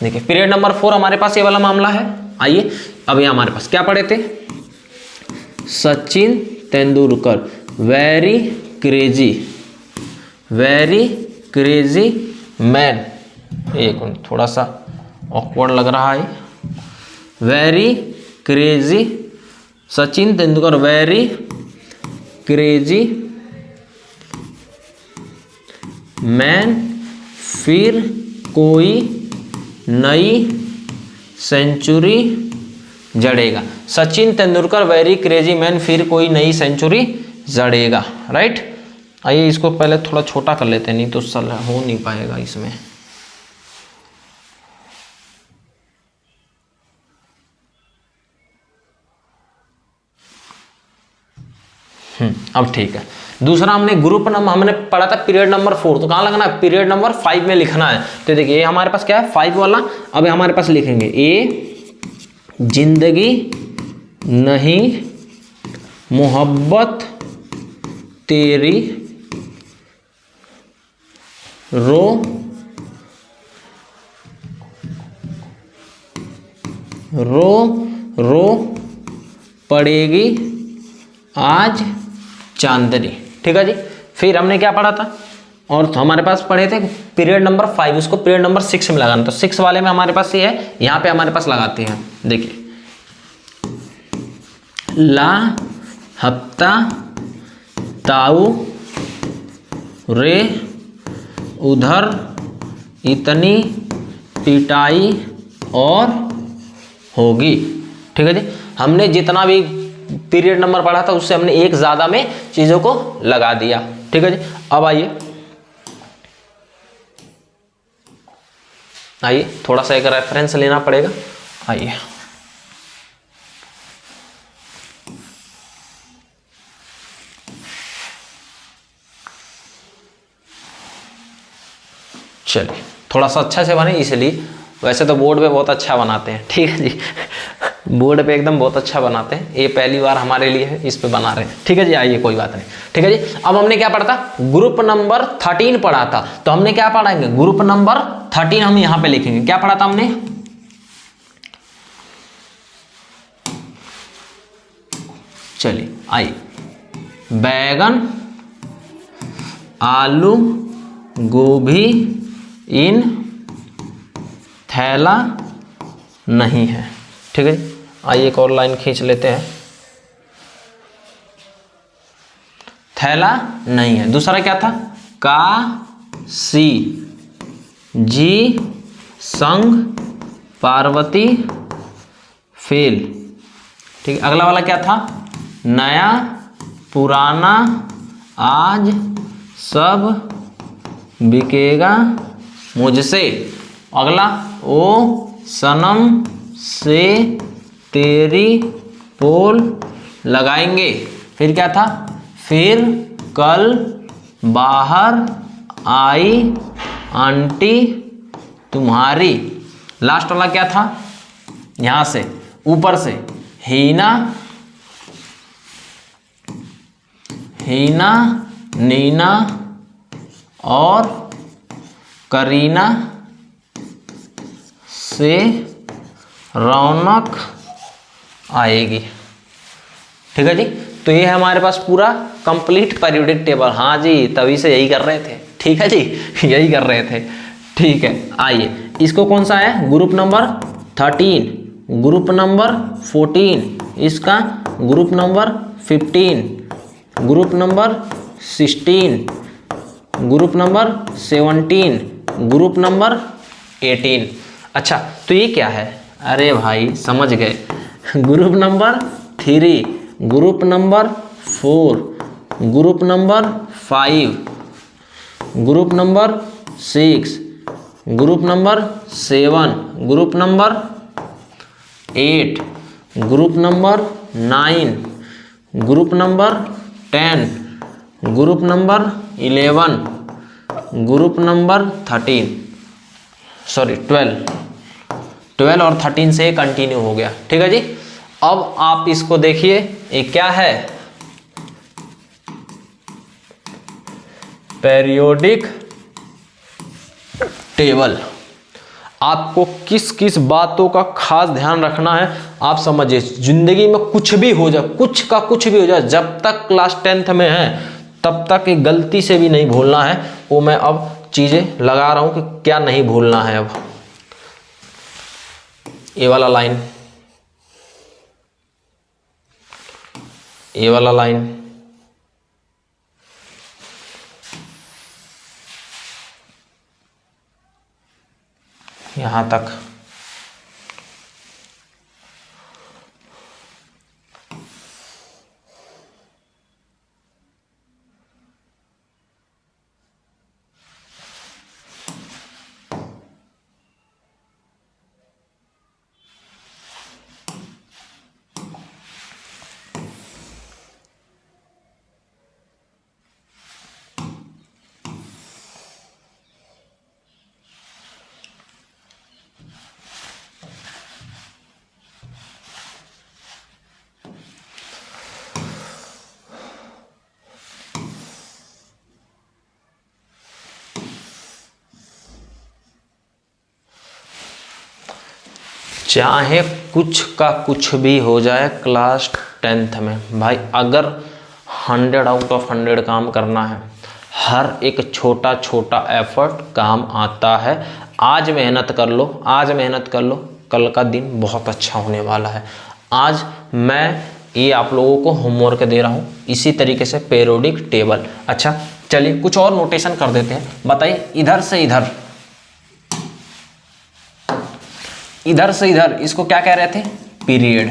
देखिए पीरियड नंबर 4 हमारे पास ये वाला मामला है। आइए अब ये हमारे पास क्या पढ़े थे, Sachin Tendulkar very crazy man, एक थोड़ा सा ऑकवर्ड लग रहा है, very crazy Sachin Tendulkar very crazy man, फिर कोई नई सेंचुरी जड़ेगा। Sachin Tendulkar very crazy man, फिर कोई नई सेंचुरी जड़ेगा, राइट। आइए इसको पहले थोड़ा छोटा कर लेते हैं, नहीं तो सल हो नहीं पाएगा इसमें। अब ठीक है। दूसरा हमने ग्रुप नंबर हमने पढ़ा था पीरियड नंबर 4, तो कहाँ लगना है, पीरियड नंबर 5 में लिखना है। तो देखिए ये हमारे पास क्या है 5 वाला, अब हमारे पास लिखेंगे ए जिंदगी नहीं मोहब्बत तेरी रो पड़ेगी आज चांदनी, ठीक है जी। फिर हमने क्या पढ़ा था, और तो हमारे पास पढ़े थे पीरियड नंबर 5, उसको पीरियड नंबर 6 में लगाना, तो 6 वाले में हमारे पास ये है, यहाँ पे हमारे पास लगाते हैं। देखिए ला हफ्ता ताऊ रे उधर इतनी पिटाई और होगी, ठीक है जी। हमने जितना भी पीरियड नंबर पढ़ा था उससे हमने एक ज्यादा में चीजों को लगा दिया, ठीक है जी। अब आइए थोड़ा सा एक रेफरेंस लेना पड़ेगा। आइए चलिए थोड़ा सा अच्छा से बने, इसलिए वैसे तो बोर्ड पे बहुत अच्छा बनाते हैं, ठीक है जी, बोर्ड पे एकदम बहुत अच्छा बनाते हैं, ये पहली बार हमारे लिए है, इस पे बना रहे हैं, ठीक है जी। आइए कोई बात नहीं, ठीक है जी। अब हमने क्या पढ़ा था, ग्रुप नंबर 13 पढ़ा था, तो हमने क्या पढ़ाएंगे, ग्रुप नंबर 13 हम यहां पे लिखेंगे। क्या पढ़ा था हमने, चलिए आइए, बैगन आलू गोभी इन थैला नहीं है, ठीक है जी। आइए एक और लाइन खींच लेते हैं, थैला नहीं है। दूसरा क्या था, का सी जी संग पार्वती फेल, ठीक है। अगला वाला क्या था, नया पुराना आज सब बिकेगा मुझसे। अगला ओ सनम से तेरी पोल लगाएंगे। फिर क्या था, फिर कल बाहर आई आंटी तुम्हारी। लास्ट वाला क्या था, यहां से ऊपर से हीना नीना और करीना से रौनक आएगी। ठीक है जी, तो ये है हमारे पास पूरा कंप्लीट पीरियोडिक टेबल। हाँ जी, तभी से यही कर रहे थे। ठीक है जी, यही कर रहे थे। ठीक है, आइए इसको कौन सा है, ग्रुप नंबर 13, ग्रुप नंबर 14, इसका group number 15, group number 16, group number 17, group number 18। अच्छा, तो ये क्या है, अरे भाई समझ गए, group number 3, group number 4, group number 5, group number 6, group number 7, group number 8, group number 9, group number 10, group number 11, group number 13, sorry 12 और 13 से कंटिन्यू हो गया। ठीक है जी, अब आप इसको देखिए, ये क्या है, पीरियोडिक टेबल। आपको किस किस बातों का खास ध्यान रखना है, आप समझिए। जिंदगी में कुछ भी हो जाए, कुछ का कुछ भी हो जाए, जब तक क्लास 10th में है तब तक एक गलती से भी नहीं भूलना है। वो मैं अब चीजें लगा रहा हूं कि क्या नहीं भूलना है। अब ये वाला लाइन, ये वाला लाइन, यहां तक, चाहे कुछ का कुछ भी हो जाए क्लास 10th में भाई, अगर 100 आउट ऑफ 100 काम करना है, हर एक छोटा छोटा एफर्ट काम आता है। आज मेहनत कर लो, आज मेहनत कर लो, कल का दिन बहुत अच्छा होने वाला है। आज मैं ये आप लोगों को होमवर्क दे रहा हूँ इसी तरीके से, पीरियोडिक टेबल। अच्छा चलिए कुछ और नोटेशन कर देते हैं। बताइए, इधर से इधर, इधर से इधर, इसको क्या कह रहे थे, पीरियड।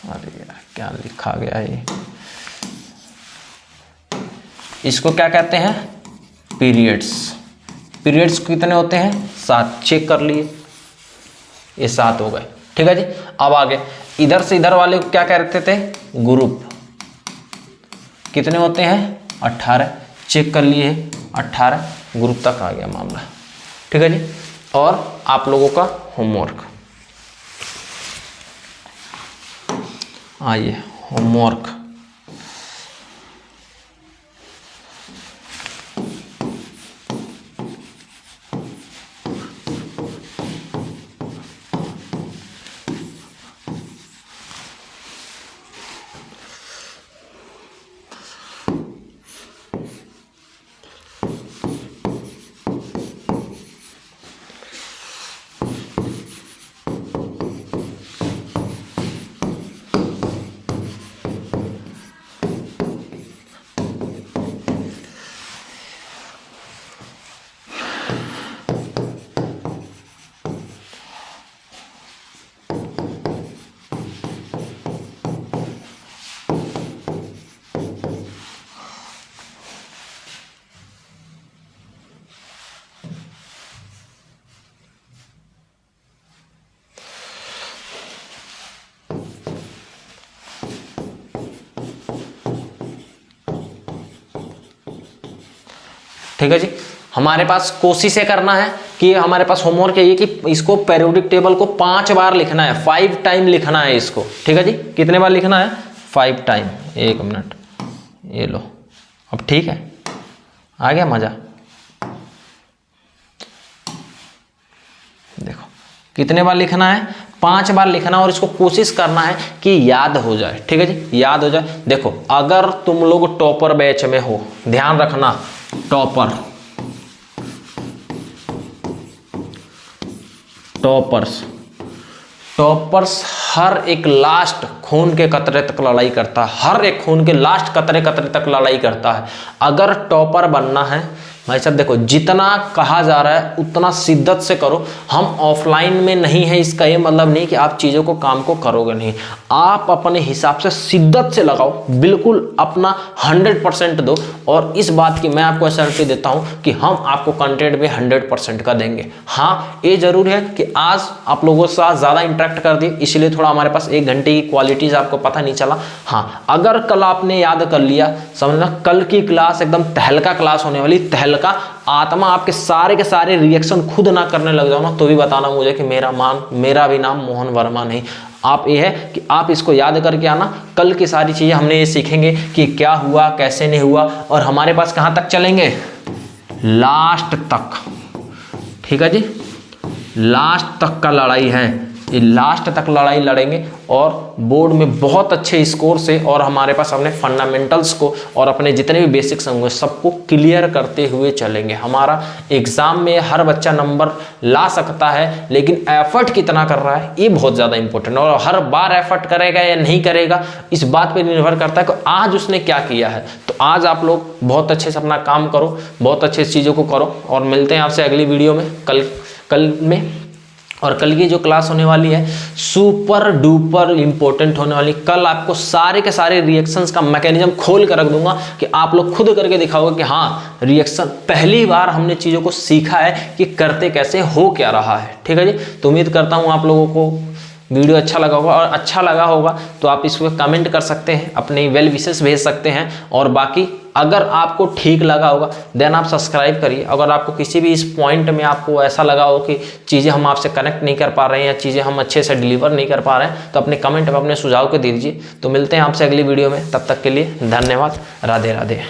अरे यार क्या लिखा गया है, इसको क्या कहते हैं, पीरियड्स। पीरियड्स कितने होते हैं, 7। चेक कर लिए, ये 7 हो गए। ठीक है जी, अब आगे इधर से इधर वाले को क्या कहते थे, ग्रुप। कितने होते हैं, 18। चेक कर लिए, 18 ग्रुप तक आ गया मामला। ठीक है जी, और आप लोगों का होमवर्क, आइए होमवर्क। ठीक है जी, हमारे पास कोशिश ये करना है कि हमारे पास होमवर्क है ये कि इसको पीरियोडिक टेबल को 5 बार लिखना है, 5 टाइम लिखना है इसको। ठीक है जी, कितने बार लिखना है, 5 टाइम। 1 मिनट, ये लो। अब ठीक है, आ गया मजा। कितने बार लिखना है? 5 बार लिखना है और इसको कोशिश करना है कि याद हो जाए। ठीक है जी, याद हो जाए। देखो अगर तुम लोग टॉपर बैच में हो, ध्यान रखना, टॉपर्स हर एक लास्ट खून के कतरे तक लड़ाई करता है, हर एक खून के लास्ट कतरे तक लड़ाई करता है। अगर टॉपर बनना है भाई साहब, देखो जितना कहा जा रहा है उतना शिद्दत से करो। हम ऑफलाइन में नहीं है, इसका ये मतलब नहीं कि आप चीज़ों को काम को करोगे नहीं। आप अपने हिसाब से शिद्दत से लगाओ, बिल्कुल अपना 100% दो। और इस बात की मैं आपको असरटी देता हूँ कि हम आपको कंटेंट में 100% का देंगे। हाँ ये जरूर है कि आज आप लोगों के साथ ज़्यादा इंटरेक्ट कर दिए, इसलिए थोड़ा हमारे पास 1 घंटे की क्वालिटीज़ आपको पता नहीं चला। हाँ अगर कल आपने याद कर लिया, समझना कल की क्लास एकदम तहलका क्लास होने वाली, तहलका आत्मा आपके सारे के सारे रिएक्शन खुद ना करने लग जाओ ना, तो भी बताना मुझे कि मेरा भी नाम मोहन वर्मा नहीं। आप ये है कि आप इसको याद करके आना। कल की सारी चीजें हमने ये सीखेंगे कि क्या हुआ, कैसे नहीं हुआ, और हमारे पास कहां तक चलेंगे? लास्ट तक। ठीक है जी, लास्ट तक का लड़ाई है, ये लास्ट तक लड़ाई लड़ेंगे और बोर्ड में बहुत अच्छे स्कोर से, और हमारे पास अपने फंडामेंटल्स को और अपने जितने भी बेसिक्स होंगे सबको क्लियर करते हुए चलेंगे। हमारा एग्जाम में हर बच्चा नंबर ला सकता है, लेकिन एफर्ट कितना कर रहा है ये बहुत ज़्यादा इंपॉर्टेंट है। और हर बार एफर्ट करेगा या नहीं करेगा इस बात पर निर्भर करता है कि आज उसने क्या किया है। तो आज आप लोग बहुत अच्छे से अपना काम करो, बहुत अच्छे चीज़ों को करो, और मिलते हैं आपसे अगली वीडियो में कल में। और कल की जो क्लास होने वाली है सुपर डुपर इंपॉर्टेंट होने वाली। कल आपको सारे के सारे रिएक्शंस का मैकेनिज्म खोल कर रख दूंगा कि आप लोग खुद करके दिखाओगे कि हाँ रिएक्शन पहली बार हमने चीज़ों को सीखा है कि करते कैसे, हो क्या रहा है। ठीक है जी, तो उम्मीद करता हूँ आप लोगों को वीडियो अच्छा लगा होगा, और अच्छा लगा होगा तो आप इसमें कमेंट कर सकते हैं, अपनी वेल विशेस भेज सकते हैं। और बाकी अगर आपको ठीक लगा होगा देन आप सब्सक्राइब करिए। अगर आपको किसी भी इस पॉइंट में आपको ऐसा लगा हो कि चीज़ें हम आपसे कनेक्ट नहीं कर पा रहे हैं या चीज़ें हम अच्छे से डिलीवर नहीं कर पा रहे हैं, तो अपने कमेंट में अपने सुझाव को दे दीजिए। तो मिलते हैं आपसे अगली वीडियो में, तब तक के लिए धन्यवाद। राधे राधे।